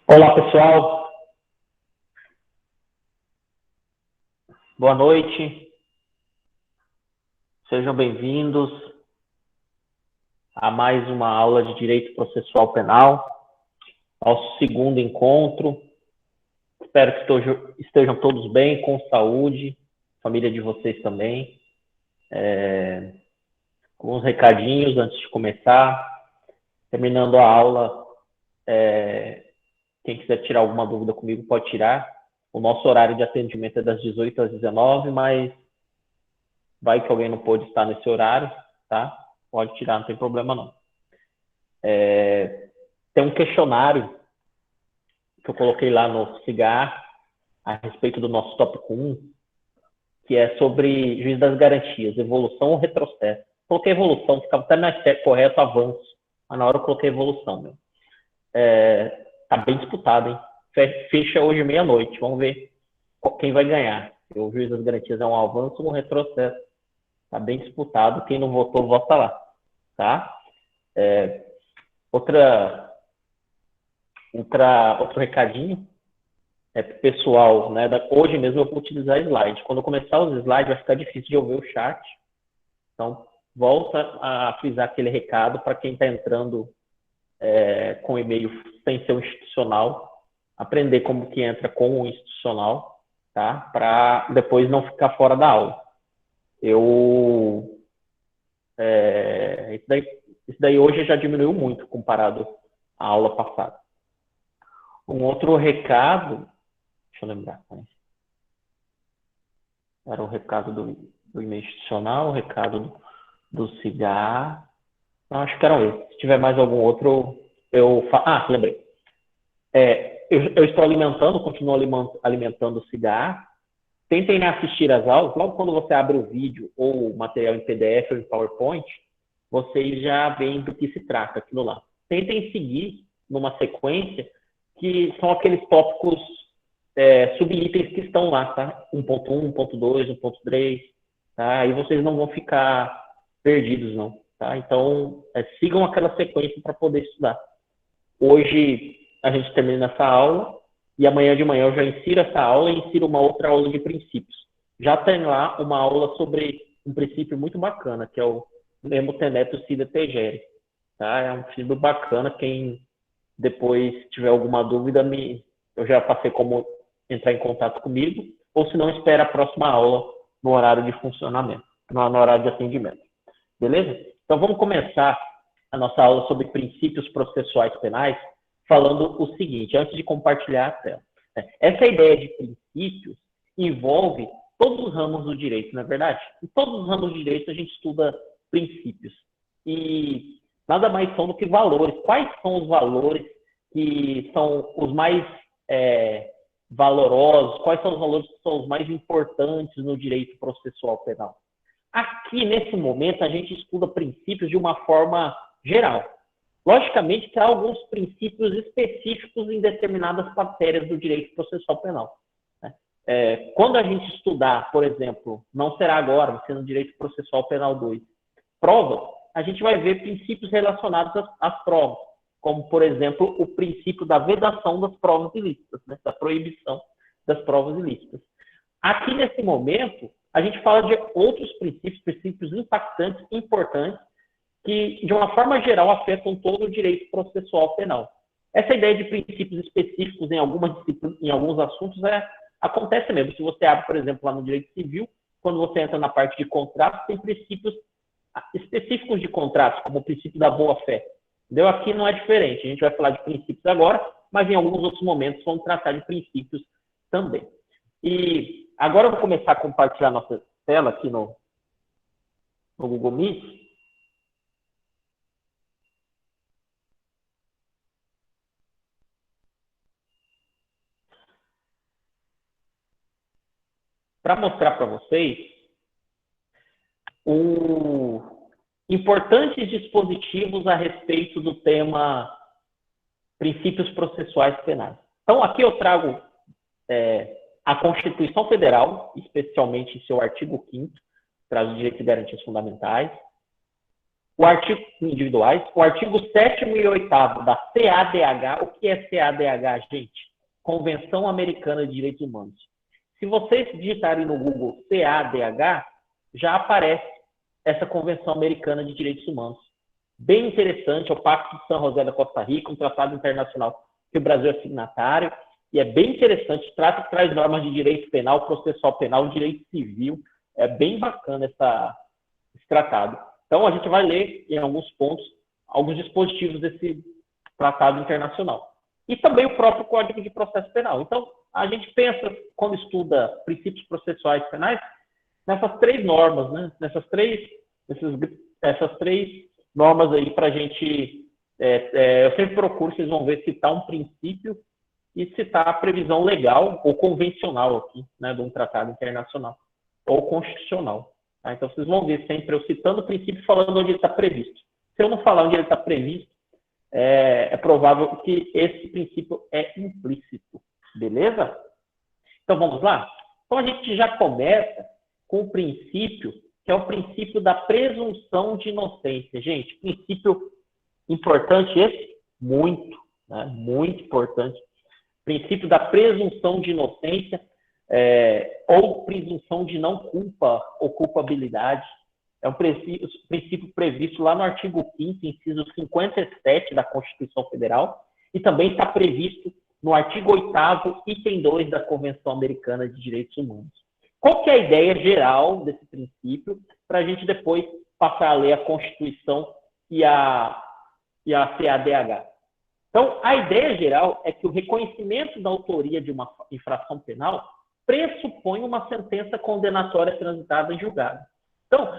Olá, pessoal. Boa noite. Sejam bem-vindos a mais uma aula de Direito Processual Penal, nosso segundo encontro. Espero que estejam todos bem, com saúde, família de vocês também. Alguns recadinhos antes de começar. Terminando a aula, quem quiser tirar alguma dúvida comigo pode tirar. O nosso horário de atendimento é das 18 às 19, mas vai que alguém não pôde estar nesse horário, tá? Pode tirar, não tem problema não. Tem um questionário que eu coloquei lá no CIGAR a respeito do nosso tópico 1, que é sobre juiz das garantias, evolução ou retrocesso. Coloquei evolução, ficava até mais correto avanço, mas na hora eu coloquei evolução. Meu. Tá bem disputado, hein? Fecha hoje meia-noite, vamos ver quem vai ganhar. O juiz das garantias é um avanço ou um retrocesso. Tá bem disputado, quem não votou, vota lá. Tá? Outro recadinho para o pessoal, né? Hoje mesmo eu vou utilizar slide. Quando eu começar os slides, vai ficar difícil de ouvir o chat. Então, volta a frisar aquele recado para quem está entrando com e-mail sem ser o institucional, aprender como que entra com o institucional, tá? Para depois não ficar fora da aula. Isso daí hoje já diminuiu muito comparado à aula passada. Um outro recado, deixa eu lembrar, era o recado do e-mail institucional, o recado do CIGAR. Acho que eram esses. Se tiver mais algum outro, eu falo. Ah, lembrei. Eu estou continuo alimentando o CIGAR. Tentem assistir as aulas. Logo quando você abre o vídeo ou o material em PDF ou em PowerPoint, vocês já veem do que se trata aquilo lá. Tentem seguir numa sequência que são aqueles tópicos subitens que estão lá, tá? 1.1, 1.2, 1.3, tá? Aí vocês não vão ficar perdidos, não, tá? Então, sigam aquela sequência para poder estudar. Hoje a gente termina essa aula e amanhã de manhã eu já insiro essa aula e insiro uma outra aula de princípios. Já tem lá uma aula sobre um princípio muito bacana, que é o Nemo Tenetus Sine Tegere. Tá? É um princípio bacana, quem depois tiver alguma dúvida, eu já passei como entrar em contato comigo, ou se não, espera a próxima aula no horário de funcionamento, no horário de atendimento. Beleza? Então vamos começar a nossa aula sobre princípios processuais penais, falando o seguinte, antes de compartilhar a tela. Essa ideia de princípios envolve todos os ramos do direito, não é verdade? Em todos os ramos do direito a gente estuda princípios. E nada mais são do que valores. Quais são os valores que são os mais valorosos? Quais são os valores que são os mais importantes no direito processual penal? Aqui, nesse momento, a gente estuda princípios de uma forma geral. Logicamente que há alguns princípios específicos em determinadas matérias do direito processual penal. Quando a gente estudar, por exemplo, não será agora, vai ser no direito processual penal 2, prova, a gente vai ver princípios relacionados às provas, como, por exemplo, o princípio da vedação das provas ilícitas, né? Da proibição das provas ilícitas. Aqui, nesse momento, a gente fala de outros princípios impactantes, importantes, que, de uma forma geral, afetam todo o direito processual penal. Essa ideia de princípios específicos em alguns assuntos acontece mesmo. Se você abre, por exemplo, lá no direito civil, quando você entra na parte de contratos, tem princípios específicos de contratos, como o princípio da boa-fé. Entendeu? Aqui não é diferente. A gente vai falar de princípios agora, mas em alguns outros momentos vamos tratar de princípios também. E agora eu vou começar a compartilhar nossa tela aqui no Google Meet. Para mostrar para vocês importantes dispositivos a respeito do tema princípios processuais penais. Então, aqui eu trago a Constituição Federal, especialmente em seu artigo 5º, traz os direitos e garantias fundamentais. o artigo individuais, o artigo 7º e 8º da CADH. O que é CADH, gente? Convenção Americana de Direitos Humanos. Se vocês digitarem no Google CADH, já aparece essa Convenção Americana de Direitos Humanos. Bem interessante, é o Pacto de San José da Costa Rica, um tratado internacional que o Brasil é signatário, e é bem interessante, traz normas de direito penal, processual penal, direito civil. É bem bacana esse tratado. Então, a gente vai ler, em alguns pontos, alguns dispositivos desse tratado internacional. E também o próprio Código de Processo Penal. Então, a gente pensa, quando estuda princípios processuais penais, nessas três normas, né? Essas três normas aí para a gente... eu sempre procuro, vocês vão ver, citar um princípio e citar a previsão legal ou convencional aqui, né, de um tratado internacional ou constitucional. Tá? Então, vocês vão ver sempre eu citando o princípio falando onde ele está previsto. Se eu não falar onde ele está previsto, é provável que esse princípio é implícito. Beleza? Então, vamos lá? Então, a gente já começa com o princípio, que é o princípio da presunção de inocência. Gente, princípio importante esse? Muito, né? Muito importante. Princípio da presunção de inocência, ou presunção de não culpa ou culpabilidade. É um princípio previsto lá no artigo 5º, inciso 57 da Constituição Federal, e também está previsto no artigo 8º, item 2 da Convenção Americana de Direitos Humanos. Qual que é a ideia geral desse princípio, para a gente depois passar a ler a Constituição e a CADH? Então, a ideia geral é que o reconhecimento da autoria de uma infração penal pressupõe uma sentença condenatória transitada em julgado. Então,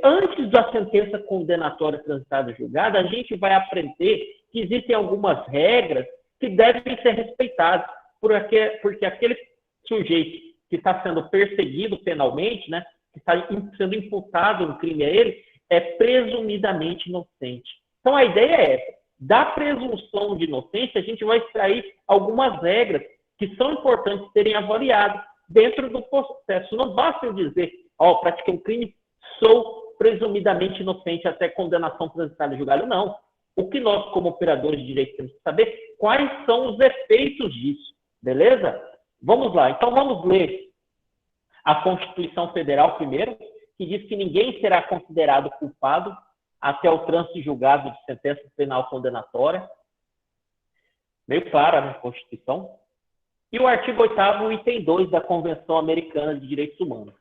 antes da sentença condenatória transitada em julgado, a gente vai aprender que existem algumas regras que devem ser respeitadas, porque aquele sujeito que está sendo perseguido penalmente, né, que está sendo imputado um crime a ele, é presumidamente inocente. Então, a ideia é essa. Da presunção de inocência, a gente vai extrair algumas regras que são importantes serem avaliadas dentro do processo. Não basta eu dizer, pratiquei um crime, sou presumidamente inocente até condenação transitada em julgado. Não. O que nós, como operadores de direito, temos que saber quais são os efeitos disso. Beleza? Vamos lá. Então, vamos ler a Constituição Federal primeiro, que diz que ninguém será considerado culpado até o trânsito julgado de sentença penal condenatória. Meio clara na Constituição. E o artigo 8º, item 2 da Convenção Americana de Direitos Humanos.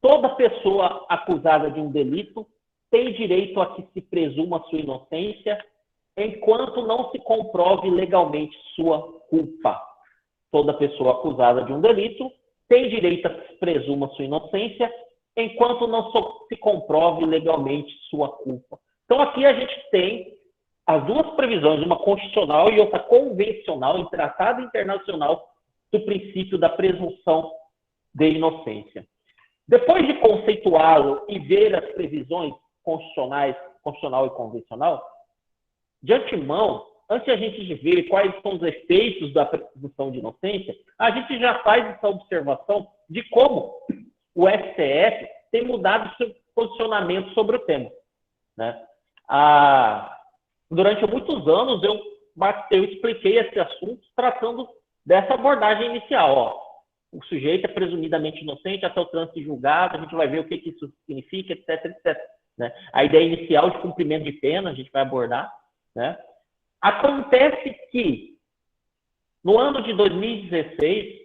Toda pessoa acusada de um delito tem direito a que se presuma sua inocência enquanto não se comprove legalmente sua culpa. Toda pessoa acusada de um delito tem direito a que se presuma sua inocência enquanto não se comprove legalmente sua culpa. Então, aqui a gente tem as duas previsões, uma constitucional e outra convencional, em tratado internacional, do princípio da presunção de inocência. Depois de conceituá-lo e ver as previsões constitucional e convencional, de antemão, antes de a gente ver quais são os efeitos da presunção de inocência, a gente já faz essa observação de como o STF tem mudado seu posicionamento sobre o tema. Né? Durante muitos anos, eu expliquei esse assunto tratando dessa abordagem inicial. O sujeito é presumidamente inocente até o trânsito julgado, a gente vai ver o que isso significa, etc, etc. Né? A ideia inicial de cumprimento de pena, a gente vai abordar. Né? Acontece que, no ano de 2016,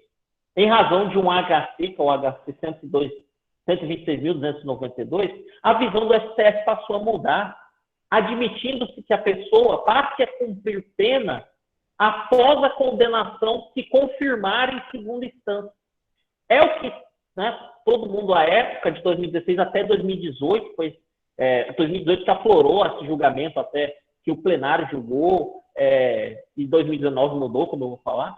em razão de um HC, que é o HC 126.292, a visão do STF passou a mudar, admitindo-se que a pessoa passe a cumprir pena após a condenação se confirmar em segunda instância. É o que, né, todo mundo, à época de 2016 até 2018, 2018 que aflorou esse julgamento até que o plenário julgou, e 2019 mudou, como eu vou falar.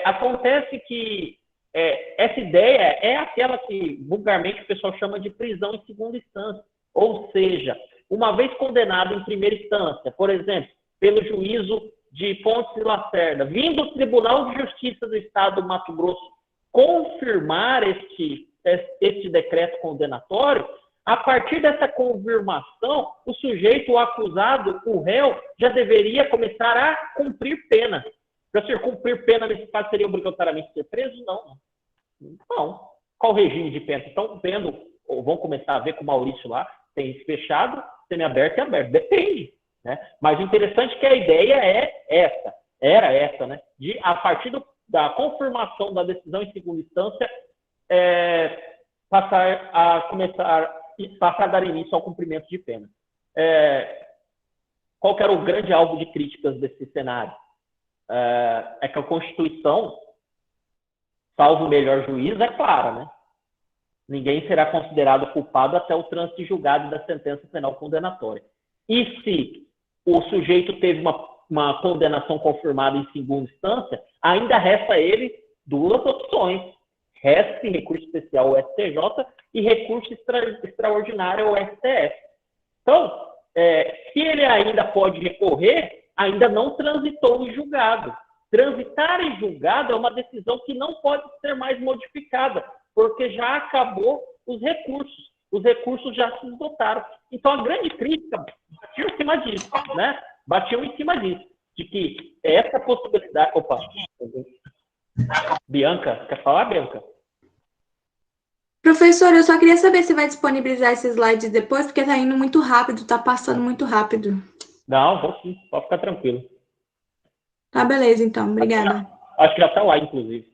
Acontece que essa ideia é aquela que vulgarmente o pessoal chama de prisão em segunda instância. Ou seja, uma vez condenado em primeira instância, por exemplo, pelo juízo de Pontes e Lacerda, vindo o Tribunal de Justiça do Estado do Mato Grosso confirmar este decreto condenatório, A partir dessa confirmação, o sujeito, o acusado, o réu, já deveria começar a cumprir pena. Para ser cumprir pena, nesse caso, seria obrigatoriamente ser preso? Não. Não. Qual o regime de pena? Estão vendo, ou vão começar a ver com o Maurício lá, tem fechado, semiaberto e aberto. Depende. Né? Mas o interessante é que a ideia era essa, né? De, a partir da confirmação da decisão em segunda instância, passar a dar início ao cumprimento de pena. Qual que era o grande alvo de críticas desse cenário? É que a Constituição, salvo o melhor juízo, é clara, né? Ninguém será considerado culpado até o trânsito de julgado da sentença penal condenatória. E se o sujeito teve uma condenação confirmada em segunda instância, ainda resta a ele duas opções. Resta recurso especial ao STJ e recurso extraordinário ao STF. Então, se ele ainda pode recorrer, ainda não transitou em julgado. Transitar em julgado é uma decisão que não pode ser mais modificada, porque já acabou os recursos. Os recursos já se esgotaram. Então, a grande crítica batiu em cima disso, né? Batiu em cima disso, de que essa possibilidade... Opa! Bianca, quer falar, Bianca? Professor, eu só queria saber se vai disponibilizar esses slides depois, porque tá indo muito rápido, tá passando muito rápido. Não, vou sim, pode ficar tranquilo. Tá, beleza, então. Obrigada. Acho que já está lá, inclusive.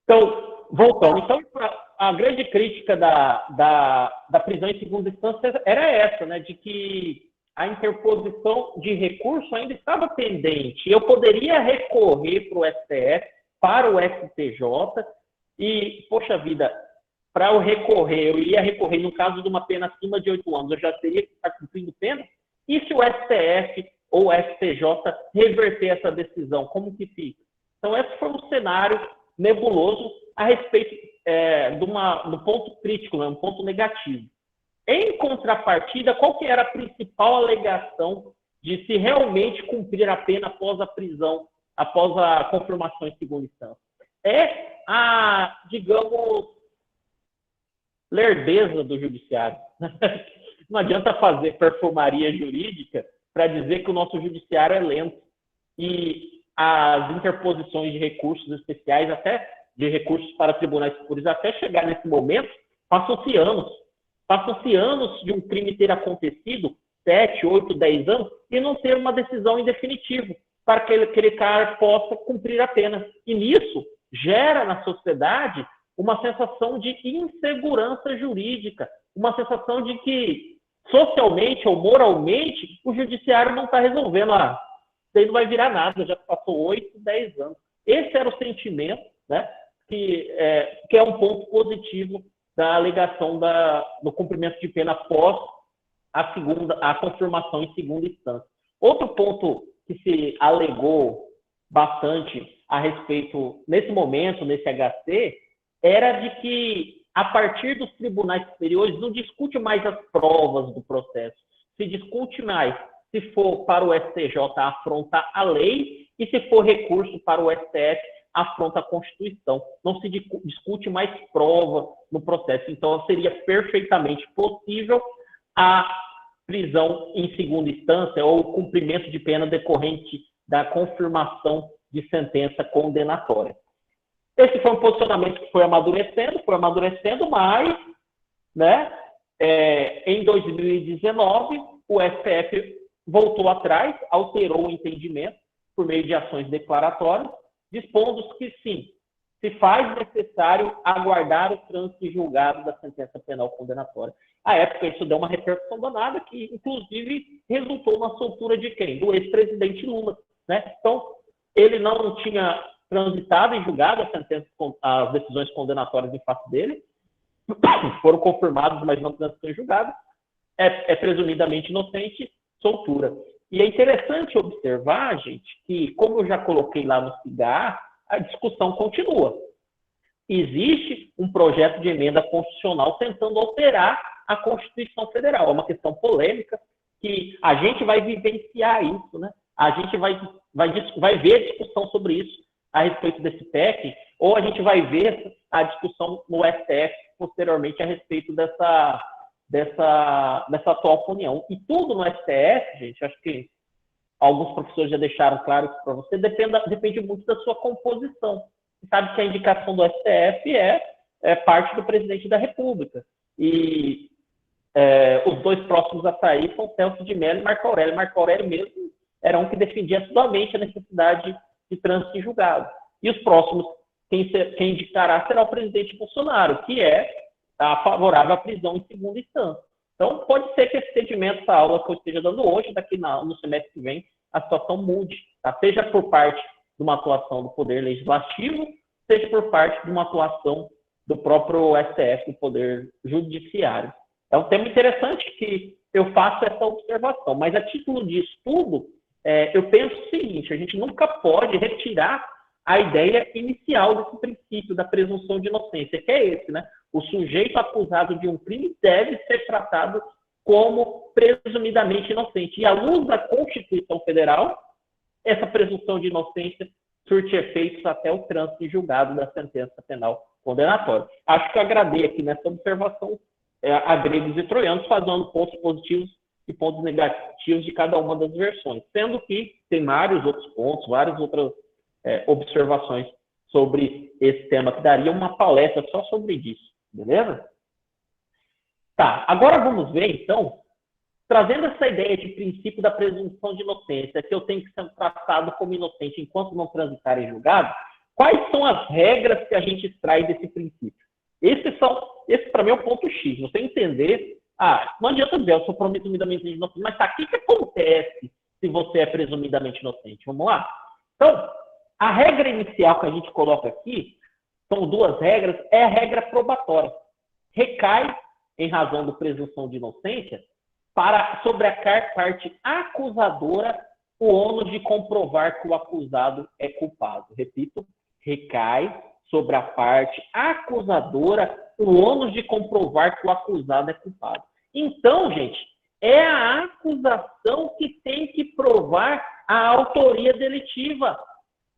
Então, voltando. Então, a grande crítica da prisão em segunda instância era essa, né? De que a interposição de recurso ainda estava pendente. Eu poderia recorrer para o STF, para o STJ, e, poxa vida, para eu recorrer, eu iria recorrer no caso de uma pena acima de 8 anos, eu já teria que estar cumprindo pena? E se o STF ou o STJ reverter essa decisão, como que fica? Então, esse foi um cenário nebuloso a respeito do ponto crítico, né, um ponto negativo. Em contrapartida, qual que era a principal alegação de se realmente cumprir a pena após a prisão, após a confirmação em segunda instância? É a, digamos, lerdeza do judiciário. Não adianta fazer perfumaria jurídica para dizer que o nosso judiciário é lento. E as interposições de recursos especiais, até de recursos para tribunais superiores, até chegar nesse momento, passam-se anos. Passam-se anos de um crime ter acontecido, 7, 8, 10 anos, e não ter uma decisão em definitivo para que aquele cara possa cumprir a pena. E nisso gera na sociedade uma sensação de insegurança jurídica, uma sensação de que socialmente ou moralmente o judiciário não está resolvendo. Isso aí não vai virar nada, já passou 8, 10 anos. Esse era o sentimento, né, que é um ponto positivo da alegação do cumprimento de pena após a confirmação em segunda instância. Outro ponto que se alegou bastante a respeito, nesse momento, nesse HC, era de que, a partir dos tribunais superiores, não discute mais as provas do processo, se discute mais se for para o STJ afronta a lei e se for recurso para o STF afronta a Constituição. Não se discute mais prova no processo. Então, seria perfeitamente possível a prisão em segunda instância ou o cumprimento de pena decorrente da confirmação de sentença condenatória. Esse foi um posicionamento que foi amadurecendo, mas, né, em 2019, o STF voltou atrás, alterou o entendimento por meio de ações declaratórias, dispondo que, sim, se faz necessário aguardar o trânsito e julgado da sentença penal condenatória. À época, isso deu uma repercussão danada, que, inclusive, resultou na soltura de quem? Do ex-presidente Lula. Né? Então, ele não tinha transitado e julgado as decisões condenatórias em face dele, foram confirmados, mas não transitou em julgado, é presumidamente inocente, soltura. E é interessante observar, gente, que, como eu já coloquei lá no CIGAR, a discussão continua. Existe um projeto de emenda constitucional tentando alterar a Constituição Federal. É uma questão polêmica que a gente vai vivenciar isso, né? A gente vai ver a discussão sobre isso a respeito desse PEC, ou a gente vai ver a discussão no STF posteriormente a respeito dessa atual união. E tudo no STF, gente, acho que alguns professores já deixaram claro isso para você, depende muito da sua composição. Você sabe que a indicação do STF é parte do presidente da República. E os dois próximos a sair são Celso de Mello e Marco Aurélio. Marco Aurélio mesmo era um que defendia assiduamente a necessidade de trânsito em julgado. E os próximos, quem indicará será o presidente Bolsonaro, que é favorável à prisão em segunda instância. Então, pode ser que esse segmento da aula que eu esteja dando hoje, daqui no semestre que vem, a situação mude, tá? Seja por parte de uma atuação do Poder Legislativo, seja por parte de uma atuação do próprio STF, do Poder Judiciário. É um tema interessante que eu faço essa observação, mas a título de estudo, eu penso o seguinte: a gente nunca pode retirar a ideia inicial desse princípio da presunção de inocência, que é esse, né? O sujeito acusado de um crime deve ser tratado como presumidamente inocente. E à luz da Constituição Federal, essa presunção de inocência surte efeitos até o trânsito em julgado da sentença penal condenatória. Acho que eu agradei aqui nessa observação a gregos e troianos, fazendo pontos positivos e pontos negativos de cada uma das versões, sendo que tem vários outros pontos, várias outras observações sobre esse tema, que daria uma palestra só sobre isso, beleza? Tá, agora vamos ver, então, trazendo essa ideia de princípio da presunção de inocência, que eu tenho que ser tratado como inocente enquanto não transitar em julgado, quais são as regras que a gente extrai desse princípio? Esse para mim é o ponto X, você entender, não adianta dizer, eu sou presumidamente inocente, mas tá, o que acontece se você é presumidamente inocente? Vamos lá? Então, a regra inicial que a gente coloca aqui, são duas regras, é a regra probatória. Recai, em razão da presunção de inocência, sobre a parte acusadora o ônus de comprovar que o acusado é culpado. Repito, recai sobre a parte acusadora o ônus de comprovar que o acusado é culpado. Então, gente, é a acusação que tem que provar a autoria delitiva.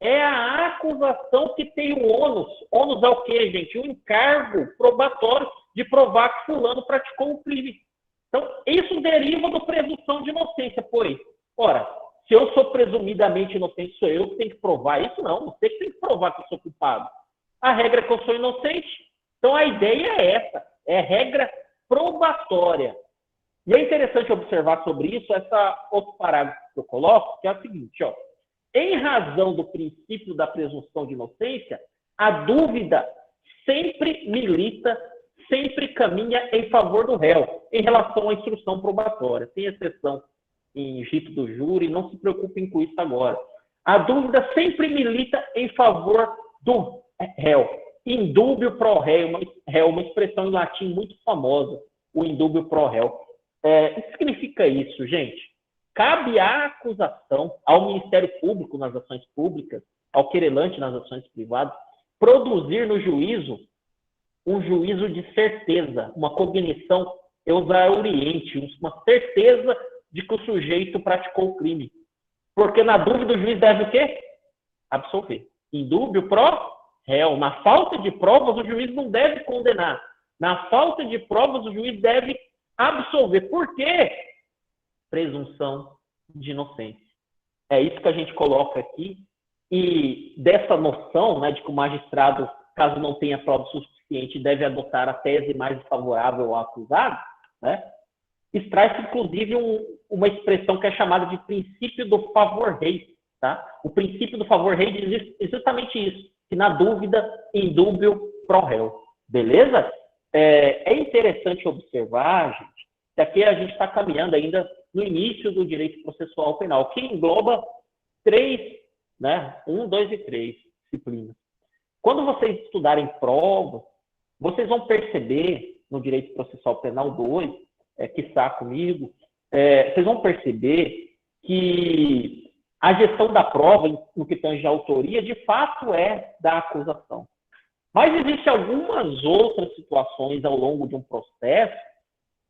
É a acusação que tem o ônus. Ônus é o quê, gente? Um encargo probatório de provar que fulano praticou um crime. Então, isso deriva da presunção de inocência, pois, ora, se eu sou presumidamente inocente, sou eu que tenho que provar isso? Não, você que tem que provar que eu sou culpado. A regra é que eu sou inocente. Então, a ideia é essa, é regra probatória. E é interessante observar sobre isso, essa outro parágrafo que eu coloco, que é o seguinte, ó. Em razão do princípio da presunção de inocência, a dúvida sempre milita, sempre caminha em favor do réu, em relação à instrução probatória. Tem exceção em rito do júri, não se preocupem com isso agora. A dúvida sempre milita em favor do réu. Indúbio pro réu, uma expressão em latim muito famosa, o indúbio pro réu. O que significa isso, gente? Cabe à acusação, ao Ministério Público nas ações públicas, ao querelante nas ações privadas, produzir no juízo um juízo de certeza, uma cognição exauriente, uma certeza de que o sujeito praticou o crime. Porque na dúvida o juiz deve o quê? Absolver. Indúbio pro réu. Na falta de provas, o juiz não deve condenar. Na falta de provas, o juiz deve absolver. Por quê? Presunção de inocência. É isso que a gente coloca aqui. E dessa noção, né, de que o magistrado, caso não tenha prova suficiente, deve adotar a tese mais favorável ao acusado, né, extrai-se, inclusive, uma expressão que é chamada de princípio do favor rei. Tá? O princípio do favor rei diz exatamente isso, que na dúvida, indúbio pro réu. Beleza? É interessante observar, gente, que aqui a gente está caminhando ainda no início do direito processual penal, que engloba 3, né, 1, 2 e 3 disciplinas. Quando vocês estudarem provas, vocês vão perceber, no direito processual penal 2, que está comigo, vocês vão perceber que a gestão da prova, no que tange a autoria, de fato é da acusação. Mas existem algumas outras situações ao longo de um processo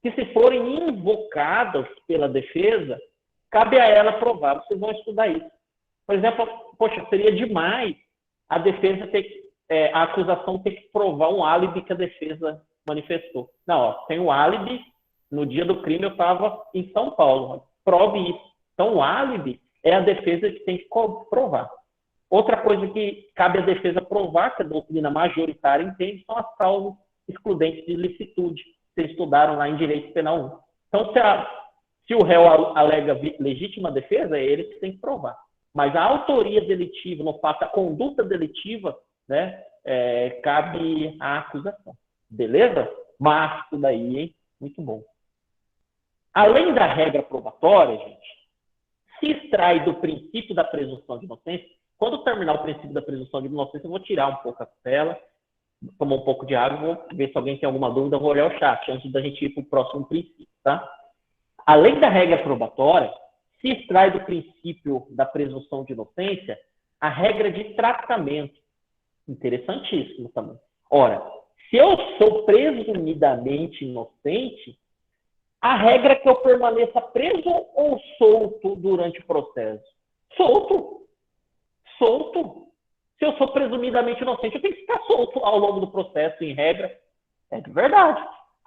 que, se forem invocadas pela defesa, cabe a ela provar. Vocês vão estudar isso. Por exemplo, poxa, seria demais a defesa ter a acusação tem que provar um álibi que a defesa manifestou. Não, ó, tem o álibi, no dia do crime eu estava em São Paulo. Prove isso. Então, o álibi é a defesa que tem que provar. Outra coisa que cabe à defesa provar, que a doutrina majoritária entende, são as causas excludentes de licitude. Vocês estudaram lá em Direito Penal 1. Então, se o réu alega legítima defesa, é ele que tem que provar. Mas a autoria delitiva, no fato, a conduta delitiva, né, cabe à acusação. Beleza? Mas isso daí, hein? Muito bom. Além da regra probatória, gente, se extrai do princípio da presunção de inocência. Quando terminar o princípio da presunção de inocência, eu vou tirar um pouco a tela, tomar um pouco de água, vou ver se alguém tem alguma dúvida, vou olhar o chat antes da gente ir para o próximo princípio, tá? Além da regra probatória, se extrai do princípio da presunção de inocência a regra de tratamento. Interessantíssimo também. Ora, se eu sou presumidamente inocente, a regra é que eu permaneça preso ou solto durante o processo? Solto. Solto. Se eu sou presumidamente inocente, eu tenho que ficar solto ao longo do processo, em regra. É de verdade.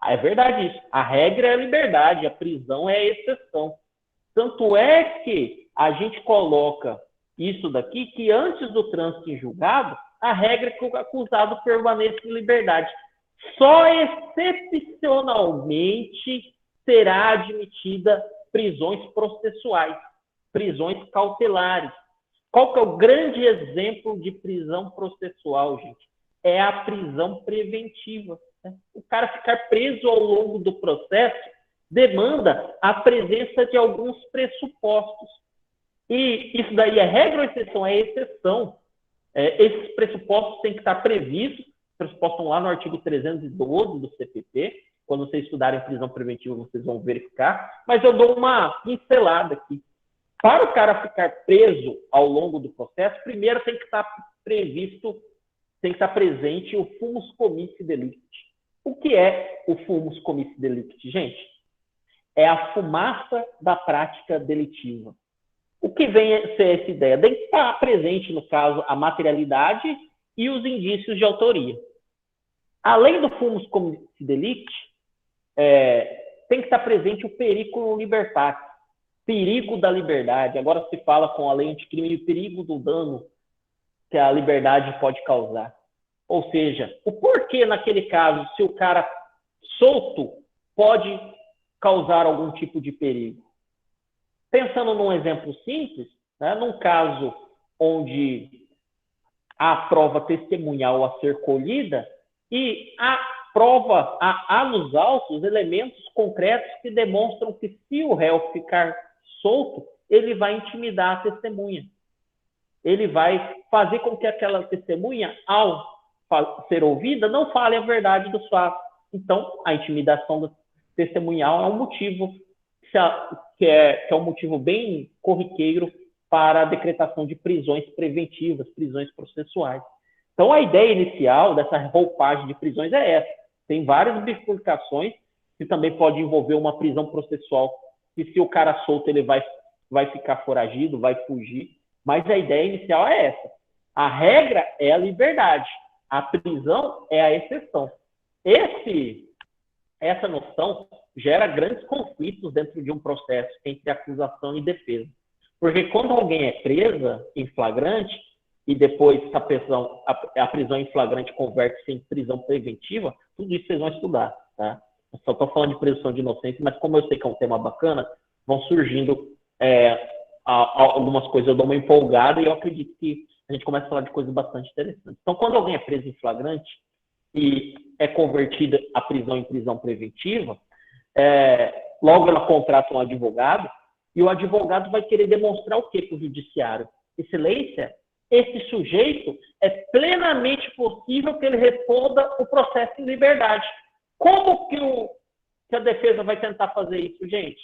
É verdade isso. A regra é a liberdade, a prisão é a exceção. Tanto é que a gente coloca isso daqui, que antes do trânsito em julgado, a regra é que o acusado permaneça em liberdade. Só excepcionalmente será admitida prisões processuais, prisões cautelares. Qual que é o grande exemplo de prisão processual, gente? É a prisão preventiva. O cara ficar preso ao longo do processo demanda a presença de alguns pressupostos. E isso daí é regra ou exceção? É exceção. Esses pressupostos têm que estar previstos, pressupostos estão lá no artigo 312 do CPP. Quando vocês estudarem prisão preventiva, vocês vão verificar. Mas eu dou uma pincelada aqui. Para o cara ficar preso ao longo do processo, primeiro tem que estar previsto, tem que estar presente o fumus comissi delicti. O que é o fumus comissi delicti, gente? É a fumaça da prática delitiva. O que vem a ser essa ideia? Tem que estar presente, no caso, a materialidade e os indícios de autoria. Além do fumus comissi delicti, tem que estar presente o periculum libertatis, perigo da liberdade. Agora se fala com a lei anticrime o perigo do dano que a liberdade pode causar. Ou seja, o porquê naquele caso, se o cara solto pode causar algum tipo de perigo. Pensando num exemplo simples, né, num caso onde há prova testemunhal a ser colhida e há nos autos elementos concretos que demonstram que se o réu ficar solto, ele vai intimidar a testemunha. Ele vai fazer com que aquela testemunha, ao ser ouvida, não fale a verdade dos fatos. Então, a intimidação testemunhal é um motivo que é um motivo bem corriqueiro para a decretação de prisões preventivas, prisões processuais. Então, a ideia inicial dessa roupagem de prisões é essa. Tem várias bifurcações que também pode envolver uma prisão processual, que se o cara solto, ele vai ficar foragido, vai fugir. Mas a ideia inicial é essa. A regra é a liberdade. A prisão é a exceção. Essa noção gera grandes conflitos dentro de um processo entre acusação e defesa. Porque quando alguém é presa em flagrante, e depois a prisão em flagrante converte-se em prisão preventiva, tudo isso vocês vão estudar, tá? Eu só estou falando de presunção de inocência, mas como eu sei que é um tema bacana, vão surgindo algumas coisas, eu dou uma empolgada e eu acredito que a gente começa a falar de coisas bastante interessantes. Então, quando alguém é preso em flagrante e é convertida a prisão em prisão preventiva, logo ela contrata um advogado e o advogado vai querer demonstrar o quê para o judiciário? Excelência, esse sujeito é plenamente possível que ele responda o processo em liberdade. Como que a defesa vai tentar fazer isso, gente?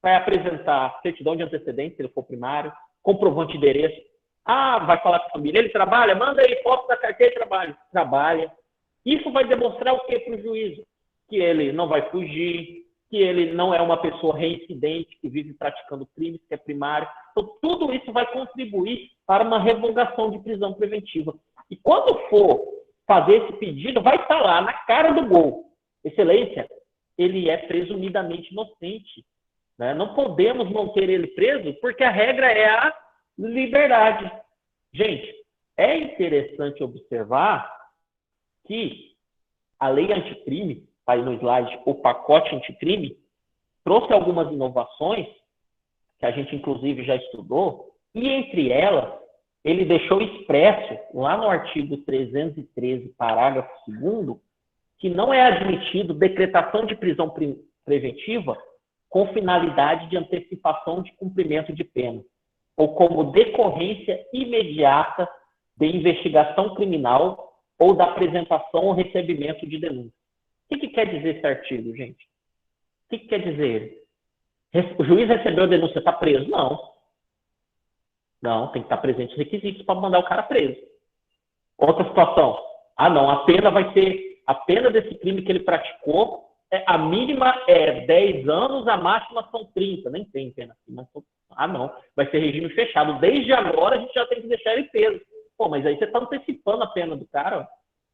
Vai apresentar certidão de antecedentes, se ele for primário, comprovante de endereço. Vai falar com a família, ele trabalha? Manda aí foto da carteira de trabalho. Trabalha. Isso vai demonstrar o quê para o juízo? Que ele não vai fugir, que ele não é uma pessoa reincidente, que vive praticando crimes, que é primário. Então, tudo isso vai contribuir para uma revogação de prisão preventiva. E quando for fazer esse pedido, vai estar lá na cara do gol. Excelência, ele é presumidamente inocente. Né? Não podemos manter ele preso porque a regra é a liberdade. Gente, é interessante observar que a lei anticrime, tá aí no slide, o pacote anticrime, trouxe algumas inovações, que a gente inclusive já estudou, e entre elas, ele deixou expresso, lá no artigo 313, parágrafo 2º, que não é admitido decretação de prisão preventiva com finalidade de antecipação de cumprimento de pena, ou como decorrência imediata de investigação criminal ou da apresentação ou recebimento de denúncia. O que quer dizer esse artigo, gente? O que quer dizer ele? O juiz recebeu a denúncia, está preso? Não. Não, tem que estar presente os requisitos para mandar o cara preso. Outra situação. Ah, não, a pena vai ser, a pena desse crime que ele praticou, a mínima é 10 anos, a máxima são 30. Nem tem pena assim, mas não, vai ser regime fechado. Desde agora a gente já tem que deixar ele preso. Pô, mas aí você está antecipando a pena do cara,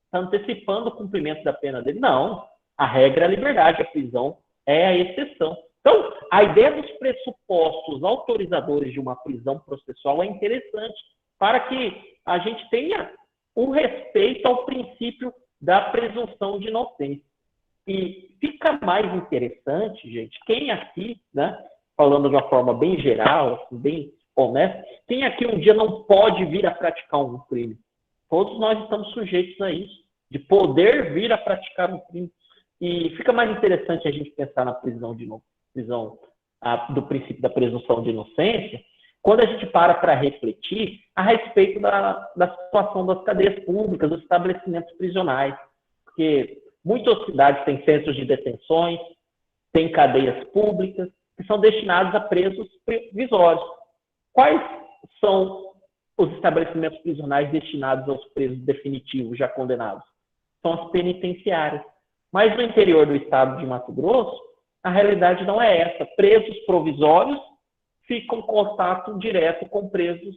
está antecipando o cumprimento da pena dele. Não, a regra é a liberdade, a prisão é a exceção. Então, a ideia dos pressupostos autorizadores de uma prisão processual é interessante para que a gente tenha o respeito ao princípio da presunção de inocência. E fica mais interessante, gente, quem aqui, né, falando de uma forma bem geral, assim, bem honesta, quem aqui um dia não pode vir a praticar um crime? Todos nós estamos sujeitos a isso, de poder vir a praticar um crime. E fica mais interessante a gente pensar na prisão de novo. Do princípio da presunção de inocência, quando a gente para refletir a respeito da situação das cadeias públicas, dos estabelecimentos prisionais. Porque muitas cidades têm centros de detenções, têm cadeias públicas, que são destinados a presos provisórios. Quais são os estabelecimentos prisionais destinados aos presos definitivos, já condenados? São as penitenciárias. Mas no interior do estado de Mato Grosso, a realidade não é essa. Presos provisórios ficam em contato direto com presos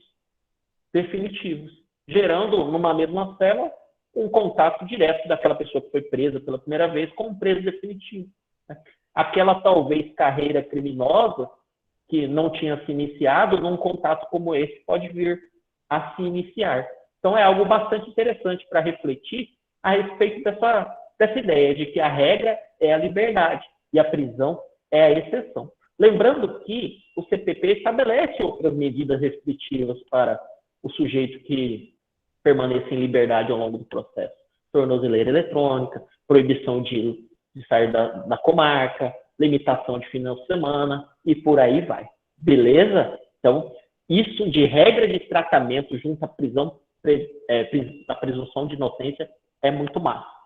definitivos, gerando, numa mesma cela, um contato direto daquela pessoa que foi presa pela primeira vez com um preso definitivo. Aquela, talvez, carreira criminosa que não tinha se iniciado, num contato como esse, pode vir a se iniciar. Então, é algo bastante interessante para refletir a respeito dessa ideia de que a regra é a liberdade e a prisão é a exceção. Lembrando que o CPP estabelece outras medidas restritivas para o sujeito que permaneça em liberdade ao longo do processo. Tornozeleira eletrônica, proibição de sair da comarca, limitação de final de semana e por aí vai. Beleza? Então, isso de regra de tratamento junto à prisão, a presunção de inocência é muito massa.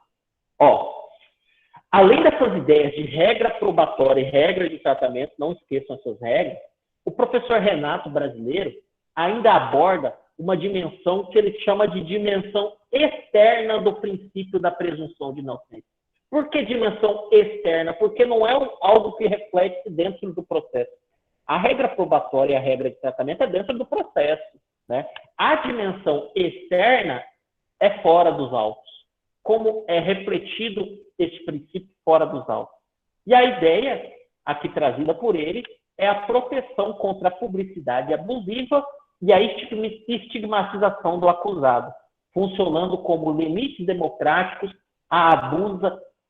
Além dessas ideias de regra probatória e regra de tratamento, não esqueçam essas regras, o professor Renato Brasileiro ainda aborda uma dimensão que ele chama de dimensão externa do princípio da presunção de inocência. Por que dimensão externa? Porque não é algo que reflete dentro do processo. A regra probatória e a regra de tratamento é dentro do processo, né? A dimensão externa é fora dos autos. Como é refletido esse princípio fora dos autos. E a ideia, aqui trazida por ele, é a proteção contra a publicidade abusiva e a estigmatização do acusado, funcionando como limites democráticos à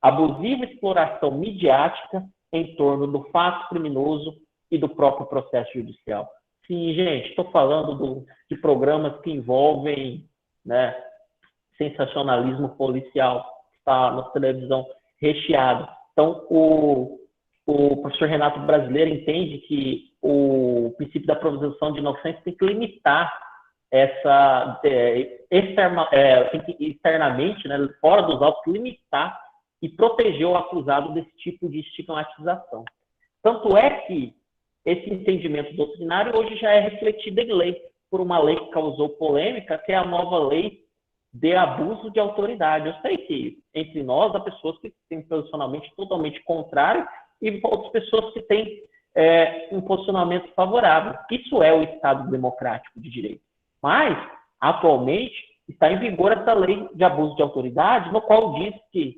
abusiva exploração midiática em torno do fato criminoso e do próprio processo judicial. Sim, gente, estou falando de programas que envolvem, né, sensacionalismo policial, que está na televisão recheado. Então, o professor Renato Brasileiro entende que o princípio da presunção de inocência tem que limitar essa, externamente, né, fora dos autos, limitar e proteger o acusado desse tipo de estigmatização. Tanto é que esse entendimento doutrinário hoje já é refletido em lei, por uma lei que causou polêmica, que é a nova lei de abuso de autoridade. Eu sei que entre nós há pessoas que têm posicionamento totalmente contrário e outras pessoas que têm um posicionamento favorável. Isso é o Estado democrático de direito. Mas, atualmente, está em vigor essa lei de abuso de autoridade, no qual diz que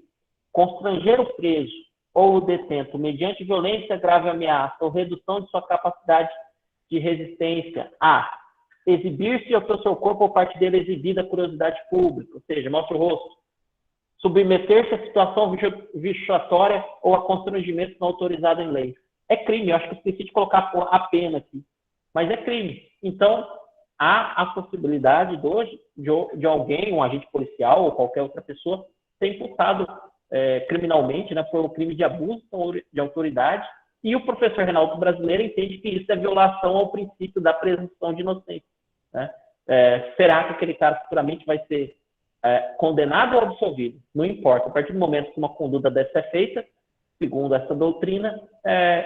constranger o preso ou o detento mediante violência, grave ameaça ou redução de sua capacidade de resistência a exibir-se ao seu corpo ou parte dele exibida a curiosidade pública, ou seja, mostra o rosto, submeter-se a situação vexatória ou a constrangimento não autorizado em lei. É crime, eu acho que eu esqueci de colocar a pena aqui, mas é crime. Então, há a possibilidade de alguém, um agente policial ou qualquer outra pessoa, ser imputado criminalmente, né, por um crime de abuso de autoridade, e o professor Reinaldo Brasileiro entende que isso é violação ao princípio da presunção de inocência. Né? Será que aquele cara futuramente vai ser condenado ou absolvido? Não importa. A partir do momento que uma conduta dessa é feita, segundo essa doutrina,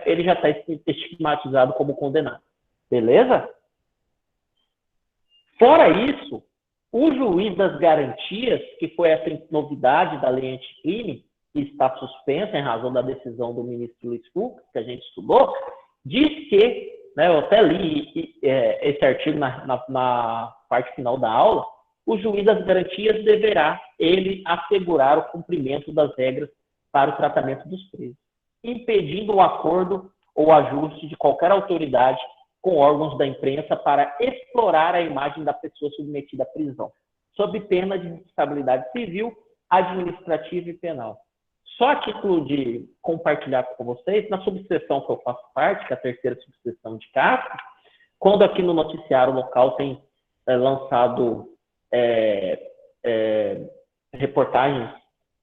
ele já está estigmatizado como condenado. Beleza? Fora isso, o juiz das garantias, que foi essa novidade da lei anticrime, que está suspensa em razão da decisão do ministro Luiz Fux, que a gente estudou, diz que, né, eu até li esse artigo na parte final da aula, o juiz das garantias deverá, ele, assegurar o cumprimento das regras para o tratamento dos presos, impedindo o acordo ou ajuste de qualquer autoridade com órgãos da imprensa para explorar a imagem da pessoa submetida à prisão, sob pena de responsabilidade civil, administrativa e penal. Só a título de compartilhar com vocês, na subseção que eu faço parte, que é a terceira subseção de Castro, quando aqui no noticiário local tem lançado reportagens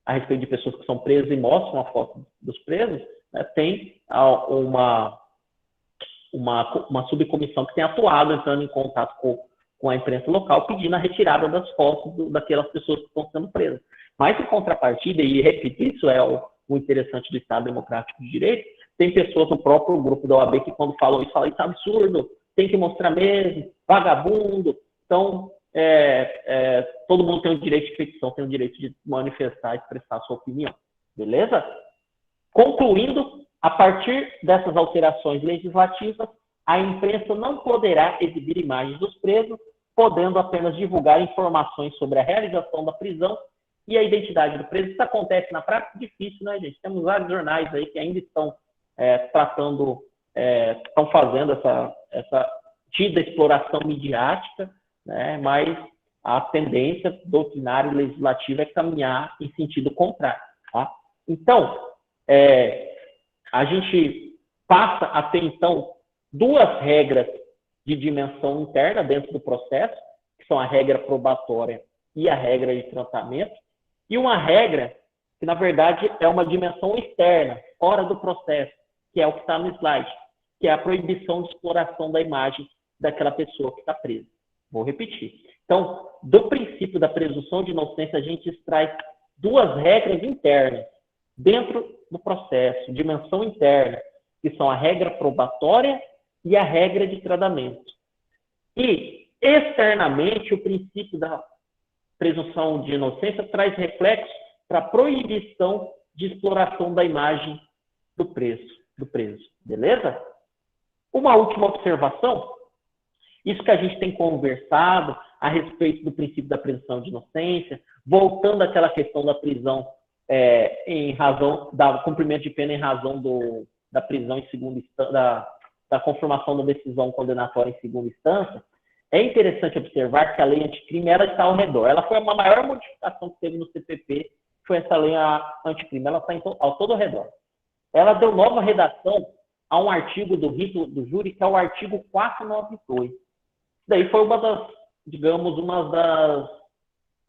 a respeito de pessoas que são presas e mostram a foto dos presos, né, tem uma subcomissão que tem atuado, entrando em contato com a imprensa local, pedindo a retirada das fotos daquelas pessoas que estão sendo presas. Mas, em contrapartida, e repito, isso é o interessante do Estado Democrático de Direito, tem pessoas no próprio grupo da OAB que, quando falam isso é absurdo, tem que mostrar mesmo, vagabundo. Então, todo mundo tem o direito de petição, tem o direito de manifestar, expressar a sua opinião. Beleza? Concluindo, a partir dessas alterações legislativas, a imprensa não poderá exibir imagens dos presos, podendo apenas divulgar informações sobre a realização da prisão e a identidade do preso. Isso acontece na prática, difícil, né, gente? Temos vários jornais aí que ainda estão estão fazendo essa tida exploração midiática, né? Mas a tendência doutrinária e legislativa é caminhar em sentido contrário. Tá? Então, a gente passa a ter, então, duas regras de dimensão interna dentro do processo, que são a regra probatória e a regra de tratamento, e uma regra que, na verdade, é uma dimensão externa, fora do processo, que é o que está no slide, que é a proibição de exploração da imagem daquela pessoa que está presa. Vou repetir. Então, do princípio da presunção de inocência, a gente extrai duas regras internas dentro do processo, dimensão interna, que são a regra probatória e a regra de tratamento. E, externamente, o princípio da presunção de inocência traz reflexos para a proibição de exploração da imagem do preso. Beleza? Uma última observação, isso que a gente tem conversado a respeito do princípio da presunção de inocência, voltando àquela questão da prisão em razão da cumprimento de pena em razão da prisão em segunda instância, da confirmação da decisão condenatória em segunda instância, é interessante observar que a lei anticrime ela está ao redor. Ela foi a maior modificação que teve no CPP, foi essa lei anticrime. Ela está ao todo ao redor. Ela deu nova redação a um artigo do rito do júri, que é o artigo 492. Daí foi uma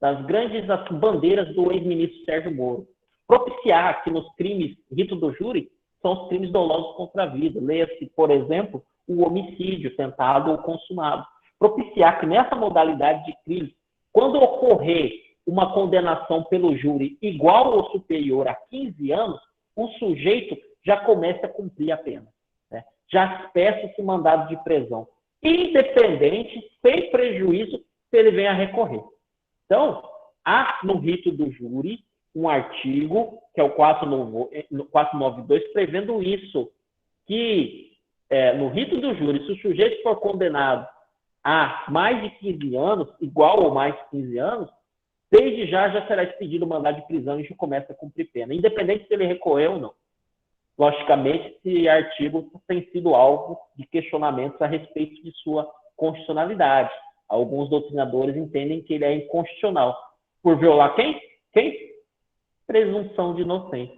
das grandes bandeiras do ex-ministro Sérgio Moro. Propiciar que nos crimes, rito do júri, são os crimes dolosos contra a vida. Leia-se, por exemplo, o homicídio tentado ou consumado. Propiciar que nessa modalidade de crime, quando ocorrer uma condenação pelo júri igual ou superior a 15 anos, o sujeito já começa a cumprir a pena. Né? Já peça-se mandado de prisão, independente, sem prejuízo, se ele venha a recorrer. Então, há no rito do júri um artigo, que é o 492, prevendo isso, que no rito do júri, se o sujeito for condenado há mais de 15 anos, igual ou mais de 15 anos, desde já será expedido o mandado de prisão e já começa a cumprir pena, independente se ele recorreu ou não. Logicamente, esse artigo tem sido alvo de questionamentos a respeito de sua constitucionalidade. Alguns doutrinadores entendem que ele é inconstitucional. Por violar quem? Quem? Presunção de inocência.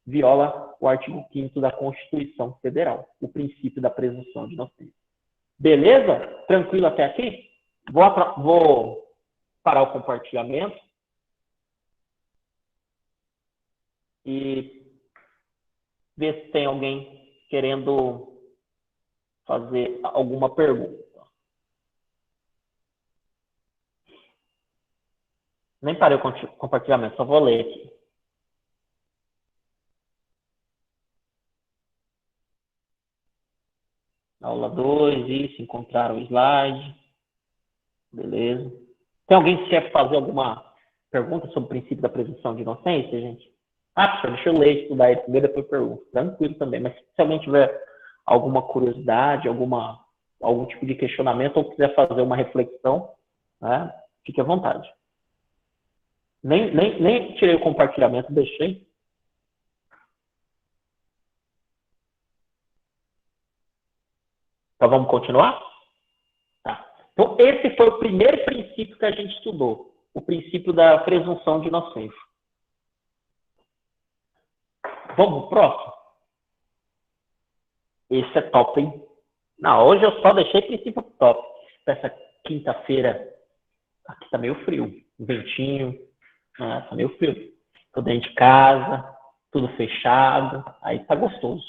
Viola o artigo 5º da Constituição Federal, o princípio da presunção de inocência. Beleza? Tranquilo até aqui? Vou parar o compartilhamento. E ver se tem alguém querendo fazer alguma pergunta. Nem parei o compartilhamento, só vou ler aqui. Aula 2, isso, encontraram o slide. Beleza. Tem alguém que quer fazer alguma pergunta sobre o princípio da presunção de inocência, gente? Professor, deixa eu ler, estudar isso primeiro, depois pergunto. Tranquilo também, mas se alguém tiver alguma curiosidade, algum tipo de questionamento, ou quiser fazer uma reflexão, né, fique à vontade. Nem tirei o compartilhamento, deixei. Então vamos continuar? Tá. Então esse foi o primeiro princípio que a gente estudou, o princípio da presunção de inocência. Vamos pro próximo? Esse é top, hein? Não, hoje eu só deixei princípio top. Essa quinta-feira, aqui tá meio frio. Um ventinho, tá meio frio. Tô dentro de casa, tudo fechado, aí tá gostoso.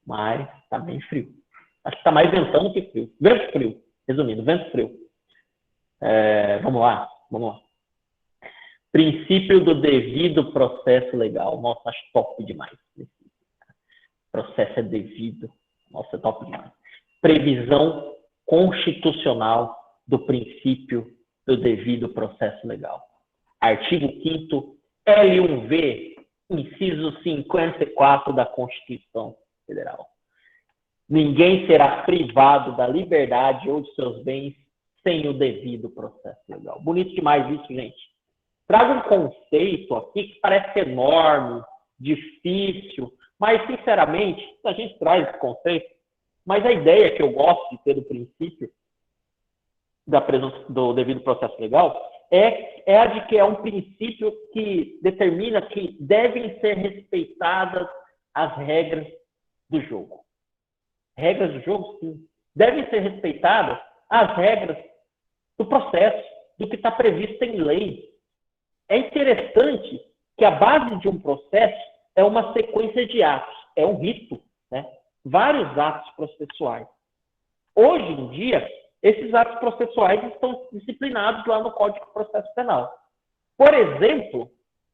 Mas tá bem frio. Acho que tá mais ventando que frio. Vento frio, resumindo, vento frio. Vamos lá. Princípio do devido processo legal. Nossa, acho top demais. Processo é devido. Nossa, é top demais. Previsão constitucional do princípio do devido processo legal. Artigo 5º, L1V, inciso 54 da Constituição Federal. Ninguém será privado da liberdade ou de seus bens sem o devido processo legal. Bonito demais isso, gente. Trago um conceito aqui que parece enorme, difícil, mas, sinceramente, a gente traz esse conceito, mas a ideia que eu gosto de ter do princípio do devido processo legal é a de que é um princípio que determina que devem ser respeitadas as regras do jogo. Regras do jogo, sim. Devem ser respeitadas as regras do processo, do que está previsto em lei. É interessante que a base de um processo é uma sequência de atos, é um rito, né? Vários atos processuais. Hoje em dia, esses atos processuais estão disciplinados lá no Código de Processo Penal. Por exemplo,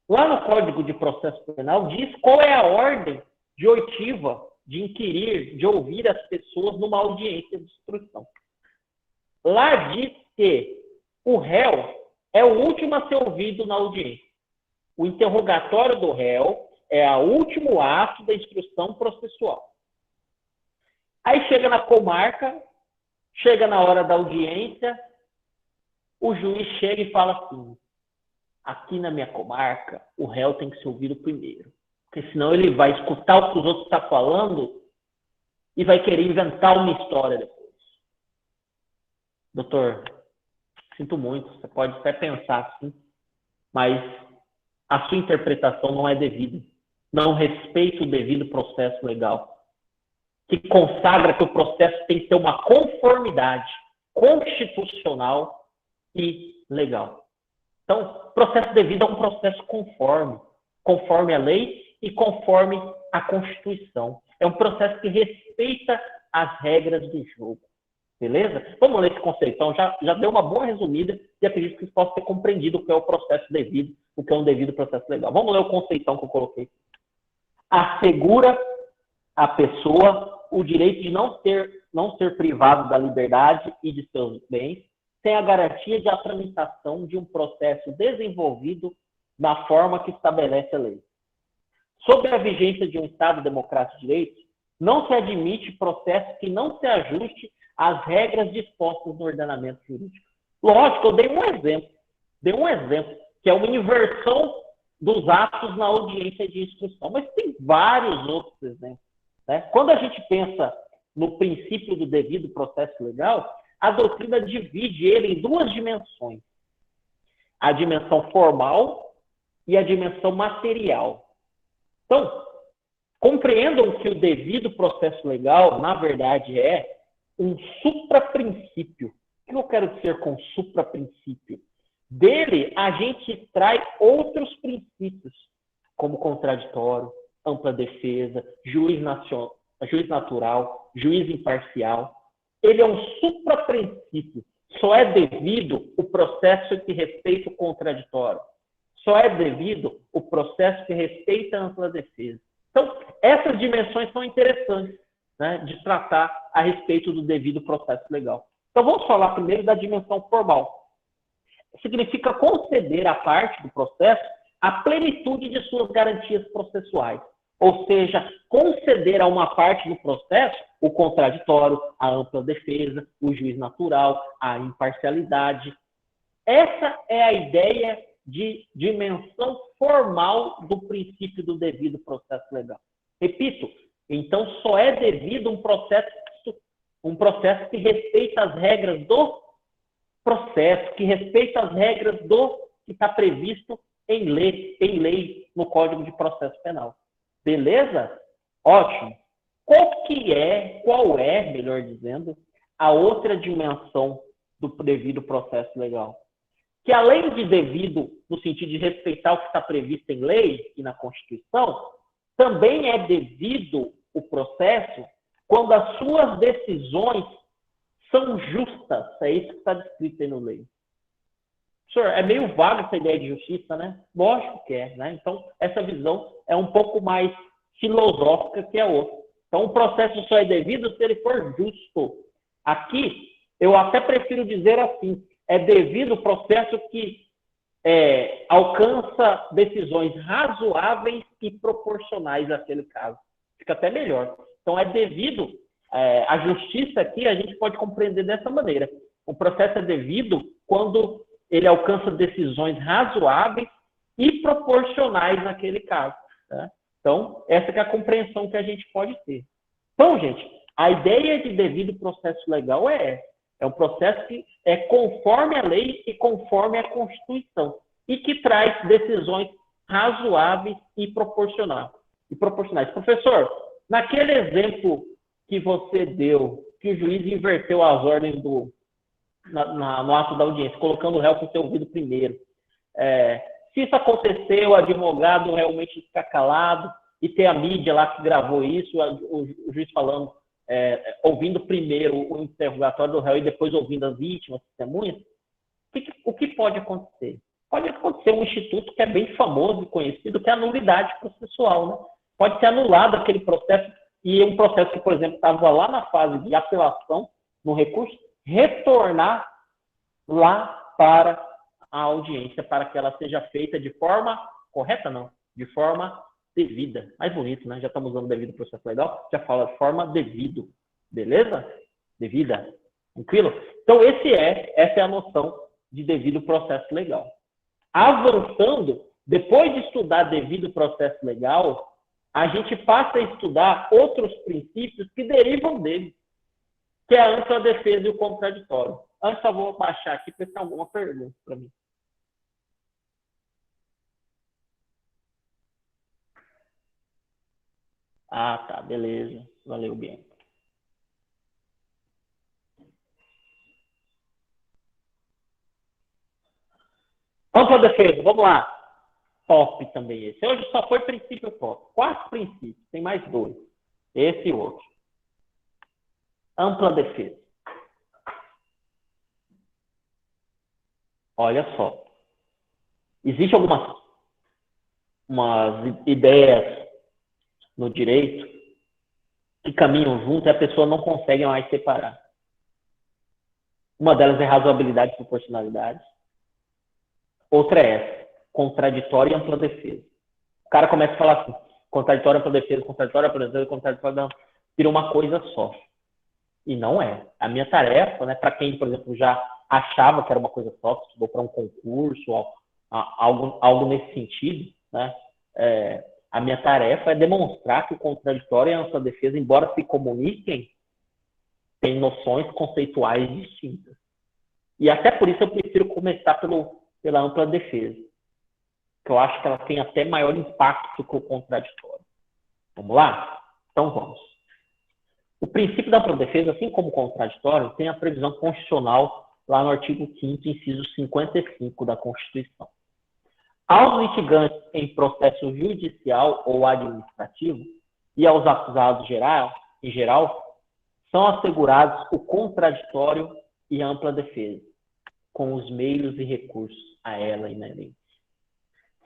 lá no Código de Processo Penal diz qual é a ordem de oitiva, de inquirir, de ouvir as pessoas numa audiência de instrução. Lá diz que o réu é o último a ser ouvido na audiência. O interrogatório do réu é o último ato da instrução processual. Aí chega na comarca, chega na hora da audiência, o juiz chega e fala assim: aqui na minha comarca, o réu tem que ser ouvido primeiro. Porque senão ele vai escutar o que os outros estão falando e vai querer inventar uma história depois. Doutor, sinto muito, você pode até pensar assim, mas a sua interpretação não é devida. Não respeita o devido processo legal, que consagra que o processo tem que ter uma conformidade constitucional e legal. Então, processo devido é um processo conforme a lei e conforme a Constituição. É um processo que respeita as regras do jogo. Beleza? Vamos ler esse conceito. Então, já deu uma boa resumida e acredito que isso possa ser compreendido o que é o processo devido, o que é um devido processo legal. Vamos ler o conceitão que eu coloquei. Assegura a pessoa o direito de não ser privado da liberdade e de seus bens, sem a garantia de a tramitação de um processo desenvolvido na forma que estabelece a lei. Sob a vigência de um Estado democrático de direito, não se admite processo que não se ajuste as regras dispostas no ordenamento jurídico. Lógico, eu dei um exemplo, que é uma inversão dos atos na audiência de instrução, mas tem vários outros exemplos, né? Quando a gente pensa no princípio do devido processo legal, a doutrina divide ele em duas dimensões: a dimensão formal e a dimensão material. Então, compreendam que o devido processo legal, na verdade, é um supraprincípio. O que eu quero dizer com supraprincípio? Dele, a gente extrai outros princípios, como contraditório, ampla defesa, juiz natural, juiz imparcial. Ele é um supraprincípio. Só é devido o processo que respeita o contraditório. Só é devido o processo que respeita a ampla defesa. Então, essas dimensões são interessantes, né, de tratar a respeito do devido processo legal. Então, vamos falar primeiro da dimensão formal. Significa conceder à parte do processo a plenitude de suas garantias processuais. Ou seja, conceder a uma parte do processo o contraditório, a ampla defesa, o juiz natural, a imparcialidade. Essa é a ideia de dimensão formal do princípio do devido processo legal. Repito, então só é devido um processo que respeita as regras do processo, que respeita as regras do que está previsto em lei no Código de Processo Penal. Beleza? Ótimo. Qual é, melhor dizendo, a outra dimensão do devido processo legal? Que além de devido, no sentido de respeitar o que está previsto em lei e na Constituição, também é devido o processo quando as suas decisões são justas. É isso que está descrito aí no lei. Senhor, é meio vaga essa ideia de justiça, né? Lógico que é, né? Então, essa visão é um pouco mais filosófica que a outra. Então, o processo só é devido se ele for justo. Aqui, eu até prefiro dizer assim, é devido o processo que alcança decisões razoáveis e proporcionais àquele caso. Fica até melhor. Então, é devido a justiça aqui, a gente pode compreender dessa maneira. O processo é devido quando ele alcança decisões razoáveis e proporcionais naquele caso. Tá? Então, essa que é a compreensão que a gente pode ter. Então, gente, a ideia de devido processo legal é essa. É um processo que é conforme a lei e conforme a Constituição. E que traz decisões razoáveis e proporcionais. Professor, naquele exemplo que você deu, que o juiz inverteu as ordens no ato da audiência, colocando o réu com ser ouvido primeiro. Se isso acontecer, o advogado realmente ficar calado e ter a mídia lá que gravou isso, o juiz falando, ouvindo primeiro o interrogatório do réu e depois ouvindo as vítimas, testemunhas, o que pode acontecer? Pode acontecer um instituto que é bem famoso e conhecido, que é a nulidade processual. Né? Pode ser anulado aquele processo, e um processo que, por exemplo, estava lá na fase de apelação, no recurso, retornar lá para a audiência, para que ela seja feita de forma correta, não, de forma devida. Mais bonito, né? Já estamos usando devido processo legal, já fala de forma devido. Beleza? Devida. Tranquilo? Então, essa é a noção de devido processo legal. Avançando, depois de estudar devido processo legal, a gente passa a estudar outros princípios que derivam dele, que é a ampla defesa e o contraditório. Antes, eu vou baixar aqui para ter alguma pergunta para mim. Ah, tá, beleza. Valeu, bem. Ampla defesa, vamos lá. Top também esse. Hoje só foi princípio top. 4 princípios, tem mais 2. Esse e outro. Ampla defesa. Olha só. Existem algumas ideias no direito que caminham junto e a pessoa não consegue mais separar. Uma delas é razoabilidade e proporcionalidade. Outra é essa, contraditório e ampla defesa. O cara começa a falar assim, contraditório, ampla defesa, contraditório, ampla defesa, contraditório, vira uma coisa só. E não é. A minha tarefa, né, para quem, por exemplo, já achava que era uma coisa só, que estudou para um concurso, algo nesse sentido, né, a minha tarefa é demonstrar que o contraditório e a ampla defesa, embora se comuniquem, têm noções conceituais distintas. E até por isso eu prefiro começar pela ampla defesa, que eu acho que ela tem até maior impacto que o contraditório. Vamos lá? Então vamos. O princípio da ampla defesa, assim como o contraditório, tem a previsão constitucional lá no artigo 5º, inciso 55 da Constituição. Aos litigantes em processo judicial ou administrativo e aos acusados em geral, são assegurados o contraditório e a ampla defesa, com os meios e recursos a ela inerentes.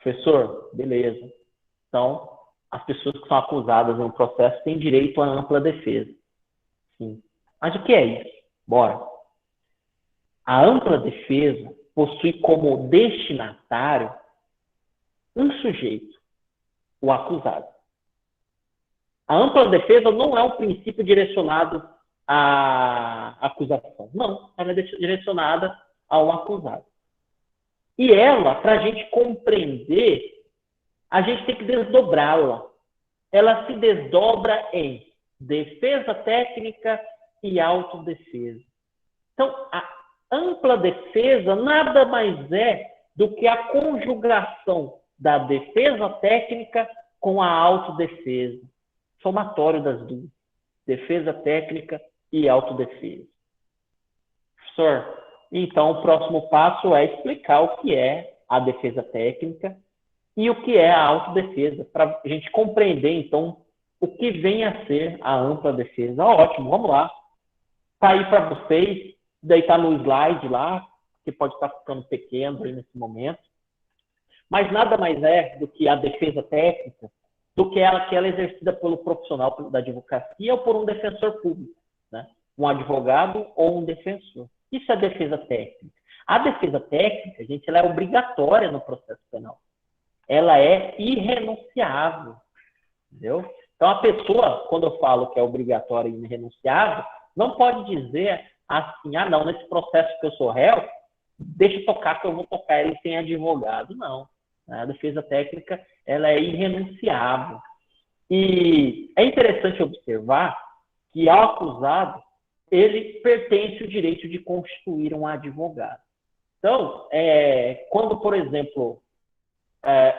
Professor, beleza. Então, as pessoas que são acusadas em um processo têm direito à ampla defesa. Sim. Mas o que é isso? Bora. A ampla defesa possui como destinatário um sujeito, o acusado. A ampla defesa não é um princípio direcionado à acusação. Não, ela é direcionada ao acusado. E ela, para a gente compreender, a gente tem que desdobrá-la. Ela se desdobra em defesa técnica e autodefesa. Então, a ampla defesa nada mais é do que a conjugação da defesa técnica com a autodefesa. Somatório das duas. Defesa técnica e autodefesa. Professor, então o próximo passo é explicar o que é a defesa técnica e o que é a autodefesa, para a gente compreender, então, o que vem a ser a ampla defesa. Ótimo, vamos lá. Está aí para vocês, daí está no slide lá, que pode estar ficando pequeno aí nesse momento. Mas nada mais é do que a defesa técnica, do que ela é exercida pelo profissional da advocacia ou por um defensor público, né? Um advogado ou um defensor. Isso é defesa técnica. A defesa técnica, gente, ela é obrigatória no processo penal. Ela é irrenunciável, entendeu? Então, a pessoa, quando eu falo que é obrigatória e irrenunciável, não pode dizer assim, não, nesse processo que eu sou réu, deixa eu tocar que eu vou tocar ele sem advogado. Não. A defesa técnica, ela é irrenunciável. E é interessante observar que ao acusado, ele pertence o direito de constituir um advogado. Então, quando, por exemplo,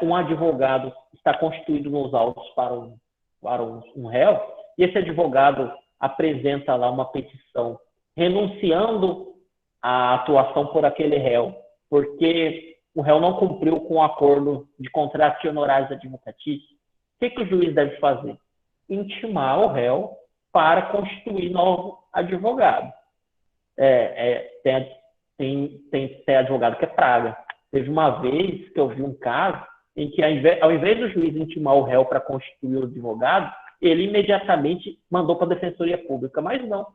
um advogado está constituído nos autos para um réu, e esse advogado apresenta lá uma petição renunciando à atuação por aquele réu, porque o réu não cumpriu com o acordo de contratos e honorários advocatícios, o que o juiz deve fazer? Intimar o réu para constituir novo advogado. Tem advogado que é praga. Teve uma vez que eu vi um caso em que, ao invés do juiz intimar o réu para constituir o advogado, ele imediatamente mandou para a Defensoria Pública, mas não.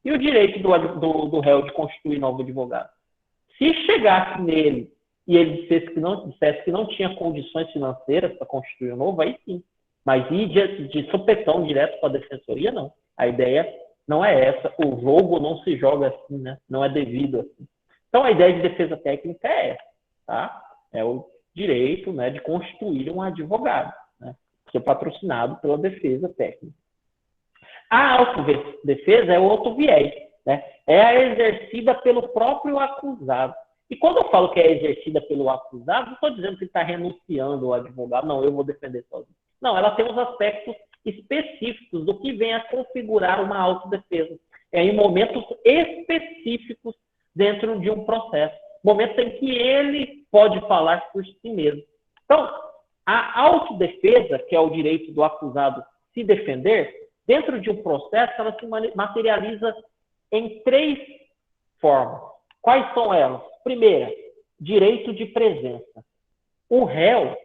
E o direito do réu de constituir novo advogado? Se chegasse nele e ele dissesse que não tinha condições financeiras para constituir um novo, aí sim. Mas ir de supetão direto para a Defensoria, não. A ideia não é essa. O jogo não se joga assim, né? Não é devido assim. Então, a ideia de defesa técnica é essa, tá? É o direito, né, de constituir um advogado, né? Ser patrocinado pela defesa técnica. A autodefesa é outro viés, né? É a exercida pelo próprio acusado. E quando eu falo que é exercida pelo acusado, não estou dizendo que ele está renunciando ao advogado, não, eu vou defender sozinho. Não, ela tem os aspectos específicos do que vem a configurar uma autodefesa. Em momentos específicos dentro de um processo. Momentos em que ele pode falar por si mesmo. Então, a autodefesa, que é o direito do acusado se defender, dentro de um processo, ela se materializa em 3 formas. Quais são elas? Primeira, direito de presença. O réu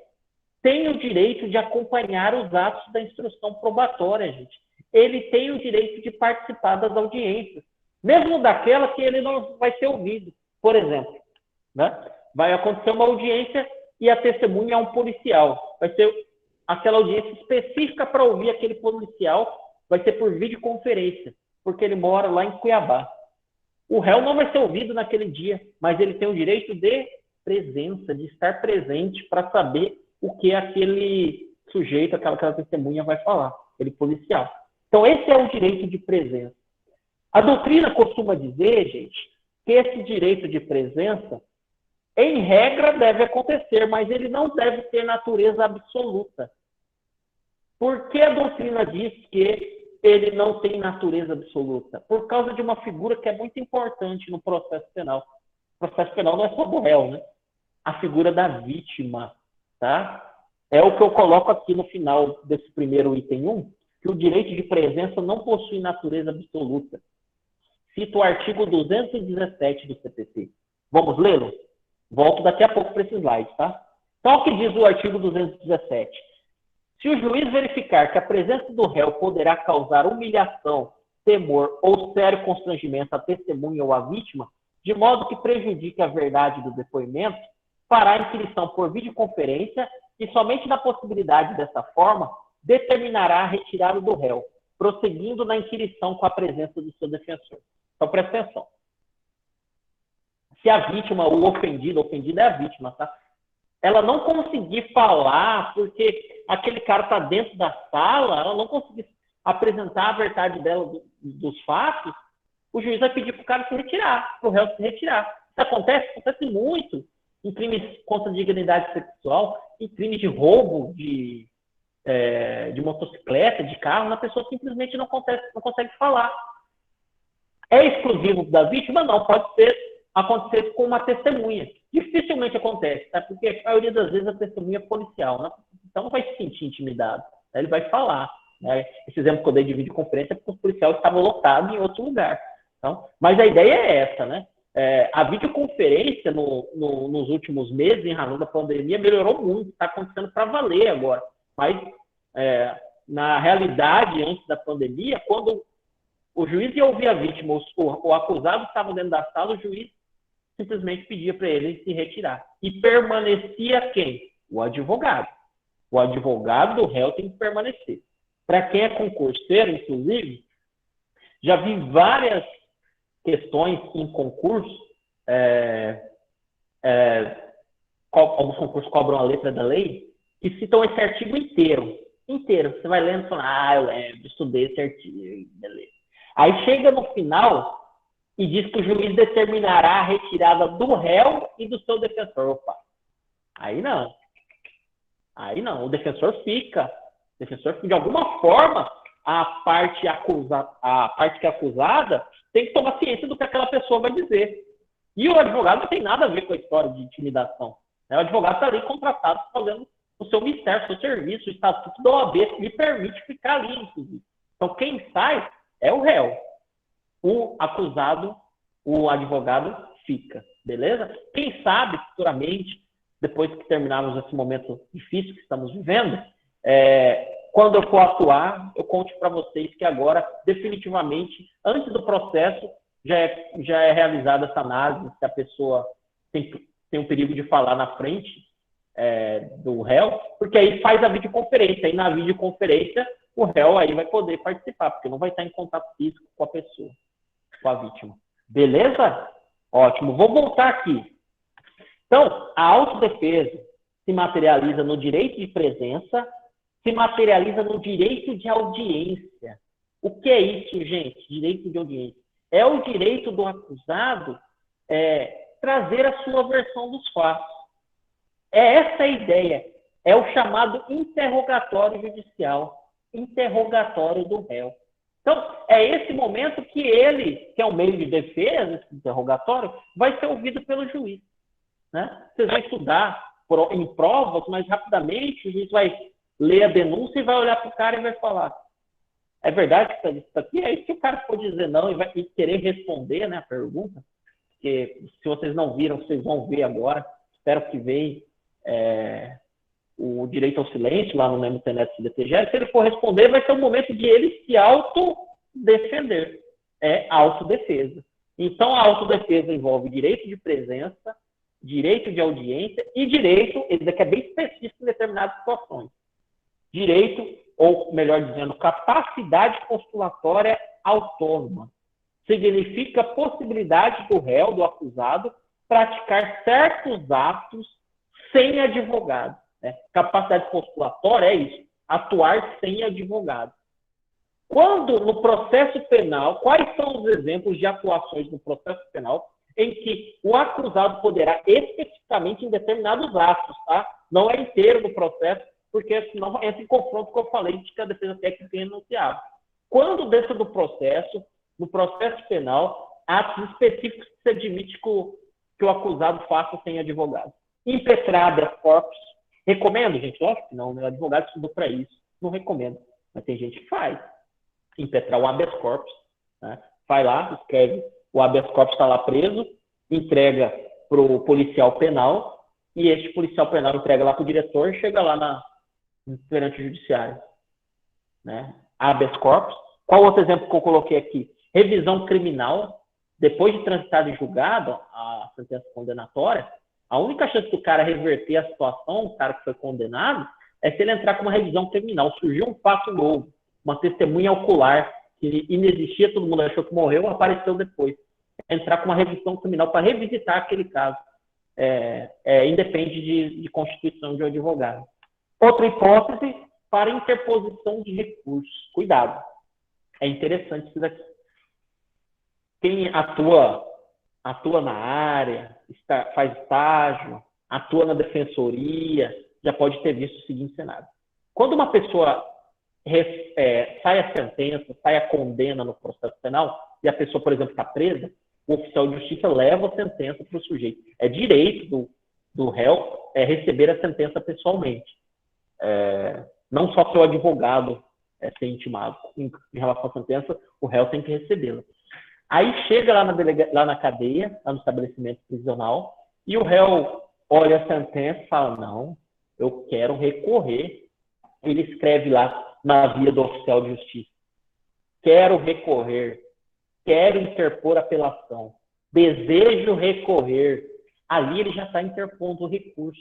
tem o direito de acompanhar os atos da instrução probatória, gente. Ele tem o direito de participar das audiências, mesmo daquela que ele não vai ser ouvido. Por exemplo, né? Vai acontecer uma audiência e a testemunha é um policial. Vai ser aquela audiência específica para ouvir aquele policial, vai ser por videoconferência. porque ele mora lá em Cuiabá. O réu não vai ser ouvido naquele dia, mas ele tem o direito de presença, de estar presente para saber o que aquele sujeito, aquela testemunha vai falar, aquele policial. Então, esse é o direito de presença. A doutrina costuma dizer, gente, que esse direito de presença, em regra, deve acontecer, mas ele não deve ter natureza absoluta. Por que a doutrina diz que ele não tem natureza absoluta? Por causa de uma figura que é muito importante no processo penal. O processo penal não é só do réu, né? A figura da vítima, tá? É o que eu coloco aqui no final desse primeiro item 1, que o direito de presença não possui natureza absoluta. Cito o artigo 217 do CPC. Vamos lê-lo? Volto daqui a pouco para esse slide, tá? Então, o que diz o artigo 217? Se o juiz verificar que a presença do réu poderá causar humilhação, temor ou sério constrangimento à testemunha ou à vítima, de modo que prejudique a verdade do depoimento, fará a inquirição por videoconferência e somente na possibilidade dessa forma determinará a retirada do réu, prosseguindo na inquirição com a presença do seu defensor. Então, presta atenção. Se a vítima, o ofendido é a vítima, tá? Ela não conseguir falar porque aquele cara está dentro da sala, ela não conseguir apresentar a verdade dela dos fatos, o juiz vai pedir para o cara se retirar, para o réu se retirar. Isso acontece muito em crimes contra a dignidade sexual, em crimes de roubo de motocicleta, de carro, a pessoa simplesmente não consegue falar. É exclusivo da vítima? Não, pode acontecer com uma testemunha. Dificilmente acontece, tá? Porque a maioria das vezes a testemunha é policial, né? Então não vai se sentir intimidado, né? Ele vai falar. Né? Esse exemplo que eu dei de videoconferência é porque os policiais estavam lotados em outro lugar. Então, mas a ideia é essa, né? A videoconferência nos últimos meses, em razão da pandemia, melhorou muito, está acontecendo para valer agora. Mas, na realidade, antes da pandemia, quando o juiz ia ouvir a vítima, o acusado estava dentro da sala, o juiz simplesmente pedia para ele se retirar. E permanecia quem? O advogado. O advogado do réu tem que permanecer. Para quem é concurseiro, inclusive, já vi várias questões em concurso, alguns concursos cobram a letra da lei, que citam esse artigo inteiro. Você vai lendo e fala, eu lembro, estudei esse artigo, beleza. Aí chega no final e diz que o juiz determinará a retirada do réu e do seu defensor. Opa, aí não. O defensor fica. De alguma forma, a parte que é acusada tem que tomar ciência do que aquela pessoa vai dizer. E o advogado não tem nada a ver com a história de intimidação. O advogado está ali contratado fazendo o seu mistério, o seu serviço, o estatuto da OAB lhe permite ficar ali, inclusive. Então, quem sai é o réu. O acusado, o advogado, fica. Beleza? Quem sabe, futuramente, depois que terminarmos esse momento difícil que estamos vivendo, quando eu for atuar, eu conto para vocês que agora, definitivamente, antes do processo, já é realizada essa análise, se a pessoa tem um perigo de falar na frente do réu, porque aí faz a videoconferência. Aí na videoconferência, o réu aí vai poder participar, porque não vai estar em contato físico com a pessoa, com a vítima. Beleza? Ótimo. Vou voltar aqui. Então, a autodefesa se materializa no direito de presença, se materializa no direito de audiência. O que é isso, gente? Direito de audiência. É o direito do acusado trazer a sua versão dos fatos. É essa a ideia. É o chamado interrogatório judicial. Interrogatório do réu. Então, é esse momento que ele, que é um meio de defesa, esse interrogatório, vai ser ouvido pelo juiz. Né? Vocês vão estudar em provas, mas rapidamente o juiz vai ler a denúncia e vai olhar para o cara e vai falar: é verdade que está isso aqui? É isso que o cara pode dizer não e vai querer responder, né, a pergunta. Porque se vocês não viram, vocês vão ver agora. Espero que venha o direito ao silêncio lá no MTNet CDTG. Se ele for responder, vai ser o momento de ele se autodefender. É autodefesa. Então, a autodefesa envolve direito de presença, direito de audiência e direito, ele daqui é bem específico em determinadas situações. Direito, ou melhor dizendo, capacidade postulatória autônoma. Significa a possibilidade do réu, do acusado, praticar certos atos sem advogado. Né? Capacidade postulatória é isso, atuar sem advogado. Quando no processo penal, quais são os exemplos de atuações no processo penal em que o acusado poderá especificamente em determinados atos, tá? Não é inteiro no processo, porque senão entra em confronto com o que eu falei de que a defesa técnica é renunciável. Quando dentro do processo, no processo penal, atos específicos que se admite que o acusado faça sem advogado. Impetrar habeas corpus. Recomendo, gente? Lógico que não, meu advogado estudou para isso. Não recomendo, mas tem gente que faz. Impetrar o habeas corpus. Né? Vai lá, escreve, o habeas corpus está lá preso, entrega para o policial penal, e este policial penal entrega lá para o diretor e chega lá perante o judiciário. Né? Habeas corpus. Qual outro exemplo que eu coloquei aqui? Revisão criminal. Depois de transitado em julgado a sentença condenatória, a única chance do cara reverter a situação, o cara que foi condenado, é se ele entrar com uma revisão criminal. Surgiu um fato novo, uma testemunha ocular que inexistia, todo mundo achou que morreu, apareceu depois. Entrar com uma revisão criminal para revisitar aquele caso. Independe de constituição de um advogado. Outra hipótese, para interposição de recursos. Cuidado. É interessante isso daqui. Quem atua na área, faz estágio, atua na defensoria, já pode ter visto o seguinte cenário. Quando uma pessoa sai a sentença, sai a condena no processo penal, e a pessoa, por exemplo, está presa, o oficial de justiça leva a sentença para o sujeito. É direito do réu receber a sentença pessoalmente. Não só seu advogado ser intimado em relação à sentença, o réu tem que recebê-la. Aí chega lá na cadeia, lá no estabelecimento prisional, e o réu olha a sentença e fala, não, eu quero recorrer. Ele escreve lá na via do oficial de justiça, quero recorrer, quero interpor apelação, desejo recorrer. Ali ele já está interpondo o recurso.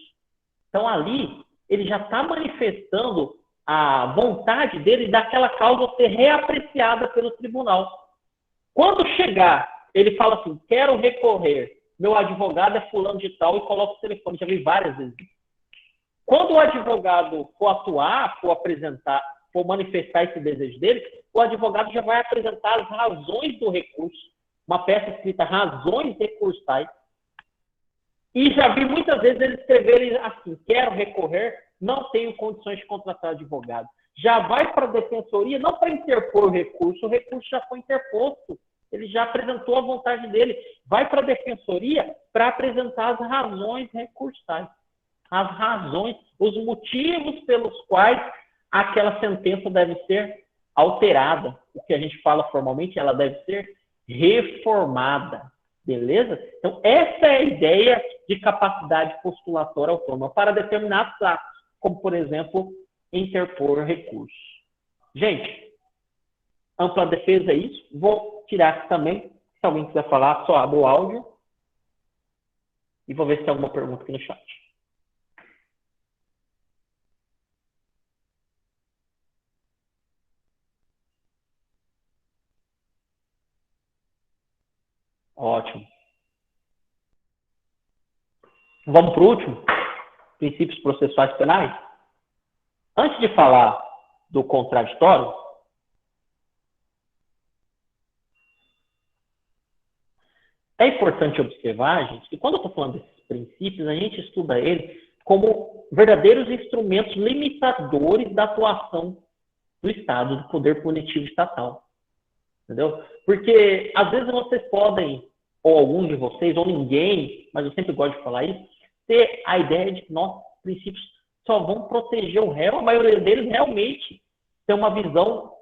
Então ali ele já está manifestando a vontade dele daquela causa ser reapreciada pelo tribunal. Quando chegar, ele fala assim, quero recorrer, meu advogado é fulano de tal, e coloca o telefone, já vi várias vezes. Quando o advogado for atuar, for apresentar, for manifestar esse desejo dele, o advogado já vai apresentar as razões do recurso, uma peça escrita razões recursais, e já vi muitas vezes eles escreverem assim, quero recorrer, não tenho condições de contratar advogado. Já vai para a defensoria, não para interpor o recurso já foi interposto, ele já apresentou a vontade dele. Vai para a defensoria para apresentar as razões recursais, as razões, os motivos pelos quais aquela sentença deve ser alterada. O que a gente fala formalmente, ela deve ser reformada, beleza? Então, essa é a ideia de capacidade postulatória autônoma para determinados atos, como, por exemplo, interpor recurso. Gente, ampla defesa é isso. Vou tirar aqui também. Se alguém quiser falar, só abre o áudio. E vou ver se tem alguma pergunta aqui no chat. Ótimo. Vamos para o último? Princípios processuais penais? Antes de falar do contraditório, é importante observar, gente, que quando eu estou falando desses princípios, a gente estuda eles como verdadeiros instrumentos limitadores da atuação do Estado, do poder punitivo estatal. Entendeu? Porque, às vezes, vocês podem, ou algum de vocês, ou ninguém, mas eu sempre gosto de falar isso, ter a ideia de que nossos princípios só vão proteger o réu, a maioria deles realmente tem uma visão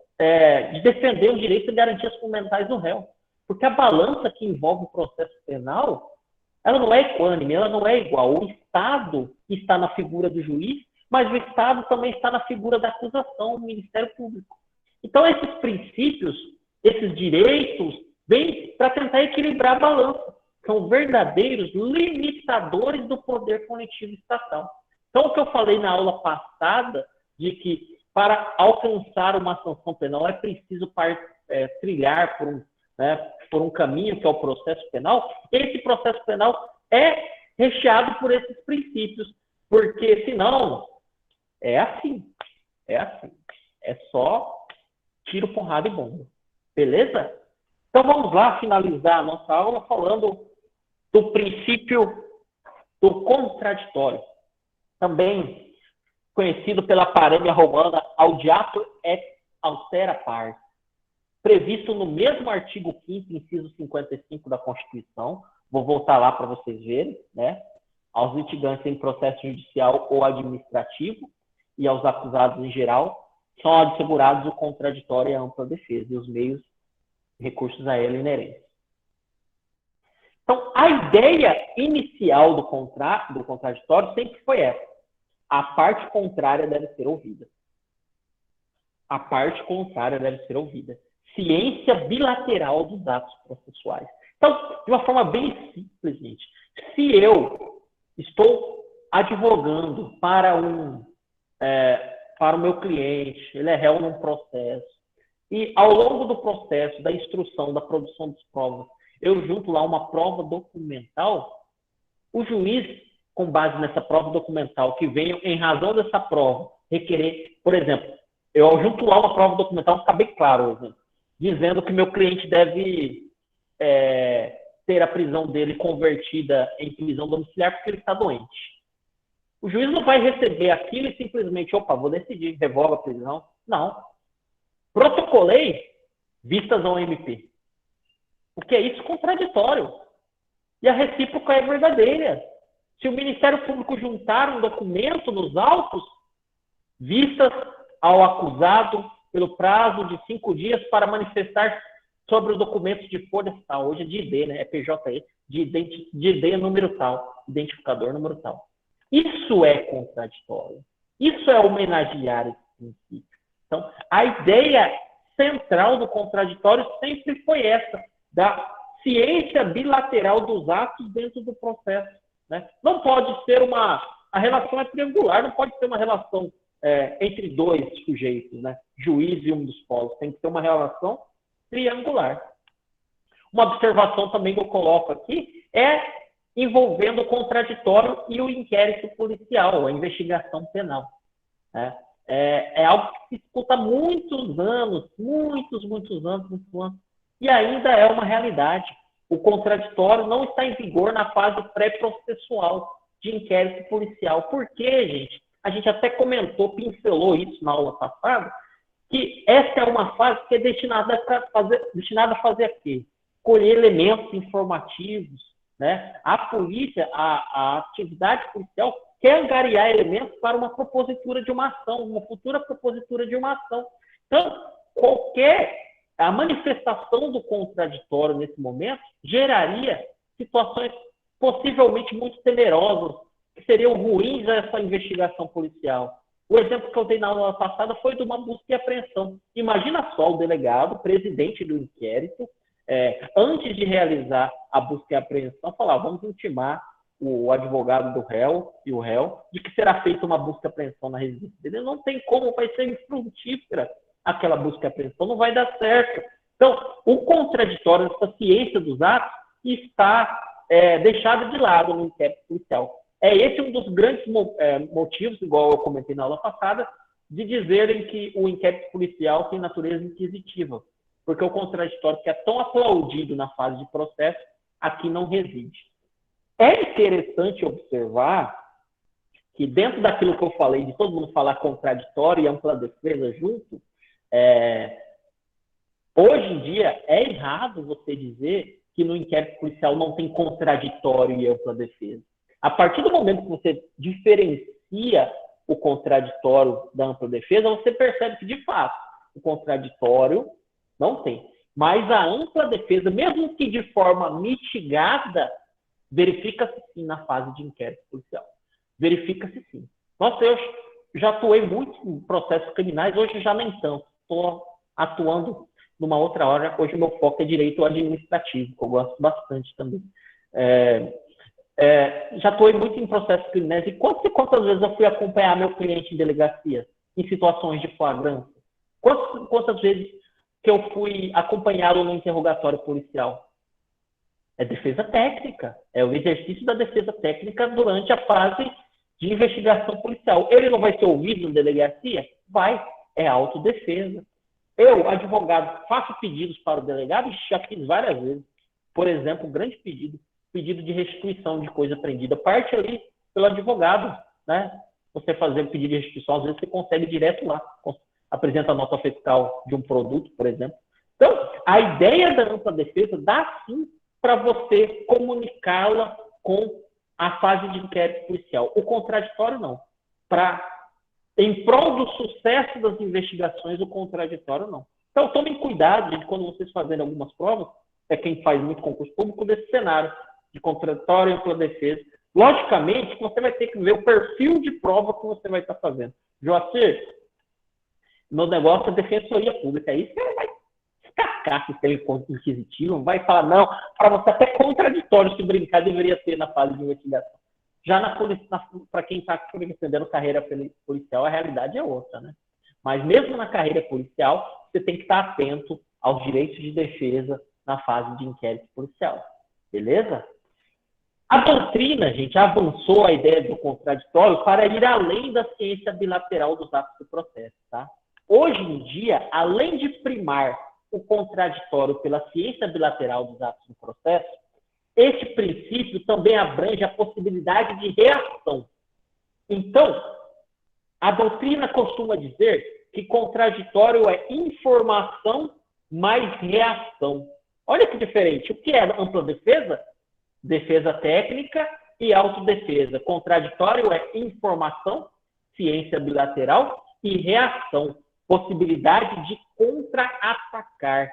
de defender os direitos e garantias fundamentais do réu. Porque a balança que envolve o processo penal, ela não é equânime, ela não é igual. O Estado está na figura do juiz, mas o Estado também está na figura da acusação, do Ministério Público. Então, esses princípios, esses direitos, vêm para tentar equilibrar a balança. São verdadeiros limitadores do poder punitivo estatal. Então, o que eu falei na aula passada, de que para alcançar uma sanção penal é preciso trilhar por um caminho que é o processo penal, esse processo penal é recheado por esses princípios, porque senão é assim, é só tiro, porrada e bomba, beleza? Então vamos lá finalizar a nossa aula falando do princípio do contraditório, também conhecido pela parâmia romana audiatur et altera pars, previsto no mesmo artigo 5º, inciso 55 da Constituição. Vou voltar lá para vocês verem, né? Aos litigantes em processo judicial ou administrativo e aos acusados em geral são assegurados o contraditório e a ampla defesa e os meios e recursos a ela inerentes. Então, a ideia inicial do contraditório sempre foi essa. A parte contrária deve ser ouvida. A parte contrária deve ser ouvida. Ciência bilateral dos atos processuais. Então, de uma forma bem simples, gente, se eu estou advogando para o meu cliente, ele é réu num processo, e ao longo do processo, da instrução, da produção das provas, eu junto lá uma prova documental, o juiz, com base nessa prova documental, que venha em razão dessa prova, requerer, por exemplo, eu junto lá uma prova documental, fica bem claro, exemplo, dizendo que meu cliente deve ter a prisão dele convertida em prisão domiciliar porque ele está doente. O juiz não vai receber aquilo e simplesmente, opa, vou decidir, revoga a prisão. Não. Protocolei vistas ao MP. O que é isso? Contraditório. E a recíproca é verdadeira. Se o Ministério Público juntar um documento nos autos, vistas ao acusado pelo prazo de 5 dias para manifestar sobre os documentos de folha tal, hoje é de ID, né? É PJE, de ID número tal, identificador número tal. Isso é contraditório. Isso é homenagear esse princípio. Então, a ideia central do contraditório sempre foi essa, da ciência bilateral dos atos dentro do processo, né? Não pode ser a relação é triangular, não pode ser uma relação entre dois sujeitos, né? Juiz e um dos polos. Tem que ser uma relação triangular. Uma observação também que eu coloco aqui é envolvendo o contraditório e o inquérito policial, a investigação penal, né? É algo que se disputa há muitos anos, muitos anos, e ainda é uma realidade. O contraditório não está em vigor na fase pré-processual de inquérito policial. Por quê, gente? A gente até comentou, pincelou isso na aula passada, que essa é uma fase que é destinada a fazer o quê? Colher elementos informativos, né? A polícia, a atividade policial quer angariar elementos para uma propositura de uma ação, uma futura propositura de uma ação. Então, a manifestação do contraditório nesse momento geraria situações possivelmente muito temerosas, que seriam ruins a essa investigação policial. O exemplo que eu dei na aula passada foi de uma busca e apreensão. Imagina só o delegado, presidente do inquérito, antes de realizar a busca e apreensão, falar, vamos intimar o advogado do réu e o réu de que será feita uma busca e apreensão na residência dele. Não tem como, vai ser infrutífera aquela busca e apreensão, não vai dar certo. Então, o contraditório, essa ciência dos atos, está deixado de lado no inquérito policial. É esse um dos grandes motivos, igual eu comentei na aula passada, de dizerem que o inquérito policial tem natureza inquisitiva, porque o contraditório que é tão aplaudido na fase de processo, aqui não reside. É interessante observar que dentro daquilo que eu falei, de todo mundo falar contraditório e ampla defesa junto, hoje em dia é errado você dizer que no inquérito policial não tem contraditório e ampla defesa. A partir do momento que você diferencia o contraditório da ampla defesa, você percebe que, de fato, o contraditório não tem. Mas a ampla defesa, mesmo que de forma mitigada, verifica-se sim na fase de inquérito policial. Verifica-se sim. Nossa, eu já atuei muito em processos criminais, hoje já nem tanto. Estou atuando numa outra hora, hoje o meu foco é direito administrativo, que eu gosto bastante também. Já atuei muito em processos criminais, e quantas vezes eu fui acompanhar meu cliente em delegacia, em situações de flagrância? Quantas vezes que eu fui acompanhá-lo no interrogatório policial? É defesa técnica. É o exercício da defesa técnica durante a fase de investigação policial. Ele não vai ser ouvido na delegacia? Vai. É autodefesa. Eu, advogado, faço pedidos para o delegado e já fiz várias vezes. Por exemplo, um grande pedido de restituição de coisa apreendida. Parte ali pelo advogado, né? Você fazer o pedido de restituição, às vezes você consegue direto lá. Apresenta a nota fiscal de um produto, por exemplo. Então, a ideia da ampla defesa dá sim para você comunicá-la com a fase de inquérito policial. O contraditório, não. Em prol do sucesso das investigações, o contraditório, não. Então, tomem cuidado, gente, quando vocês fazerem algumas provas, é quem faz muito concurso público, desse cenário de contraditório e ampla defesa. Logicamente, você vai ter que ver o perfil de prova que você vai estar fazendo. Joacir, meu negócio é defensoria pública. Aí você vai escacar se tem inquisitivo, vai falar, não, para você até contraditório, se brincar, deveria ter na fase de investigação. Já para quem está defendendo carreira policial, a realidade é outra, né? Mas mesmo na carreira policial, você tem que estar atento aos direitos de defesa na fase de inquérito policial. Beleza? A doutrina, gente, avançou a ideia do contraditório para ir além da ciência bilateral dos atos do processo, tá? Hoje em dia, além de primar o contraditório pela ciência bilateral dos atos do processo, este princípio também abrange a possibilidade de reação. Então, a doutrina costuma dizer que contraditório é informação mais reação. Olha que diferente. O que é ampla defesa? Defesa técnica e autodefesa. Contraditório é informação, ciência bilateral e reação. Possibilidade de contra-atacar.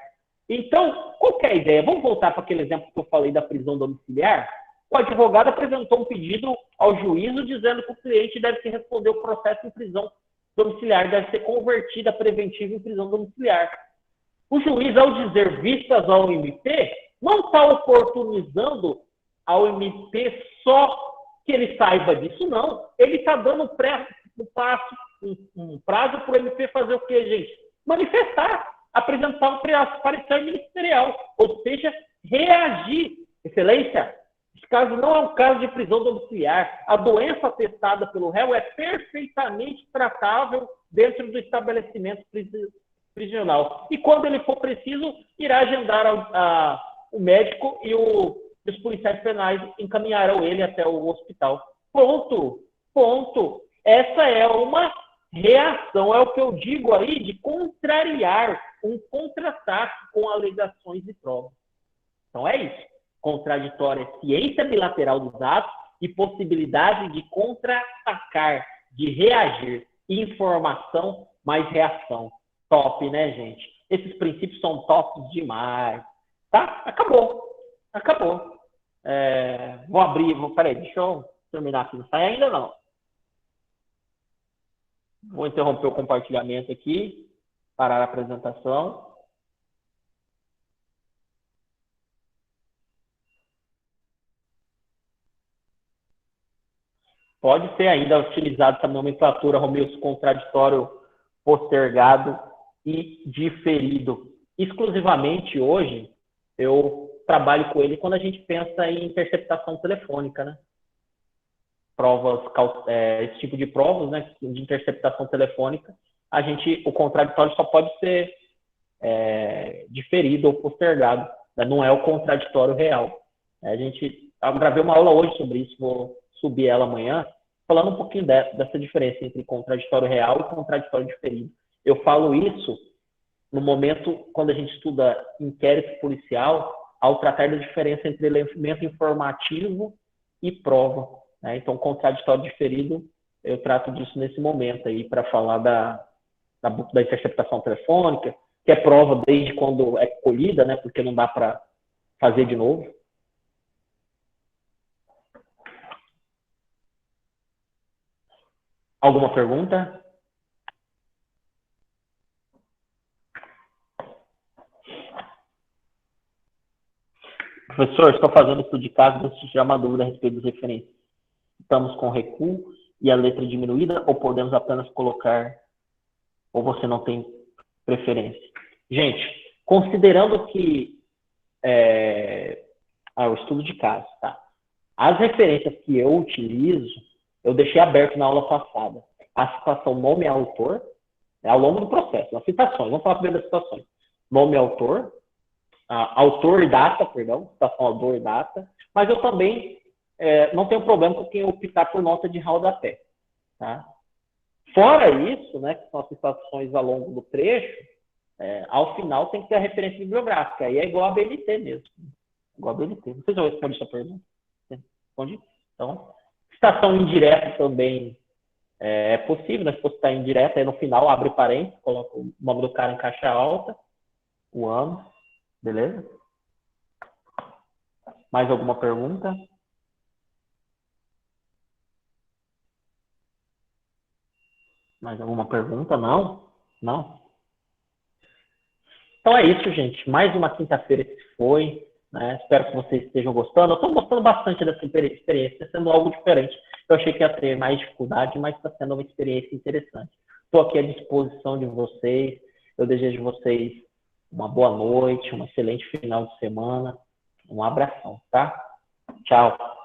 Então, qual que é a ideia? Vamos voltar para aquele exemplo que eu falei da prisão domiciliar? O advogado apresentou um pedido ao juízo dizendo que o cliente deve se responder o processo em prisão domiciliar, deve ser convertido a preventivo em prisão domiciliar. O juiz, ao dizer vistas ao MP, não está oportunizando ao MP só que ele saiba disso, não. Ele está dando um prazo para o MP fazer o quê, gente? Manifestar, apresentar um parecer ministerial, ou seja, reagir. Excelência, esse caso não é um caso de prisão domiciliar. A doença atestada pelo réu é perfeitamente tratável dentro do estabelecimento prisional. E quando ele for preciso, irá agendar o médico e os policiais penais encaminharão ele até o hospital. Ponto. Ponto. Essa é uma reação, é o que eu digo aí de contrariar, um contra-ataque com alegações e provas. Então é isso. Contraditório é ciência bilateral dos atos e possibilidade de contra-atacar, de reagir. Informação mais reação. Top, né, gente? Esses princípios são tops demais. Tá? Acabou. Vou abrir, peraí, deixa eu terminar aqui. Não sai ainda não. Vou interromper o compartilhamento aqui, parar a apresentação. Pode ser ainda utilizado essa nomenclatura, Romeu, contraditório, postergado e diferido. Exclusivamente hoje, eu trabalho com ele quando a gente pensa em interceptação telefônica, né? Esse tipo de provas, né, de interceptação telefônica, o contraditório só pode ser diferido ou postergado, né? Não é o contraditório real. Eu gravei uma aula hoje sobre isso, vou subir ela amanhã, falando um pouquinho dessa diferença entre contraditório real e contraditório diferido. Eu falo isso no momento quando a gente estuda inquérito policial, ao tratar da diferença entre elemento informativo e prova. Né? Então, contraditório diferido, eu trato disso nesse momento aí, para falar da interceptação telefônica, que é prova desde quando é colhida, né? Porque não dá para fazer de novo. Alguma pergunta? Professor, estou fazendo estudo de caso, mas se tiver uma dúvida a respeito dos referentes, estamos com recuo e a letra diminuída ou podemos apenas colocar, ou você não tem preferência? Gente, considerando que o estudo de caso, tá? As referências que eu utilizo, eu deixei aberto na aula passada. A citação nome e autor, ao longo do processo, as citações, vamos falar primeiro das citações. Nome e autor, autor e data, perdão, citação autor e data, mas eu também não tenho problema com quem optar por nota de rodapé, tá? Fora isso, né, que são as citações ao longo do trecho, ao final tem que ter a referência bibliográfica, aí é igual a BNT mesmo. Igual a BNT. Não sei se eu respondi essa pergunta. Respondi? Então, citação indireta também é possível, né? Se você citar indireta, aí no final abre parênteses, coloca o nome do cara em caixa alta, o ano, beleza? Mais alguma pergunta? Mais alguma pergunta? Não? Não? Então é isso, gente. Mais uma quinta-feira que foi, né? Espero que vocês estejam gostando. Eu estou gostando bastante dessa experiência, sendo algo diferente. Eu achei que ia ter mais dificuldade, mas está sendo uma experiência interessante. Estou aqui à disposição de vocês. Eu desejo a vocês uma boa noite, um excelente final de semana. Um abração, tá? Tchau.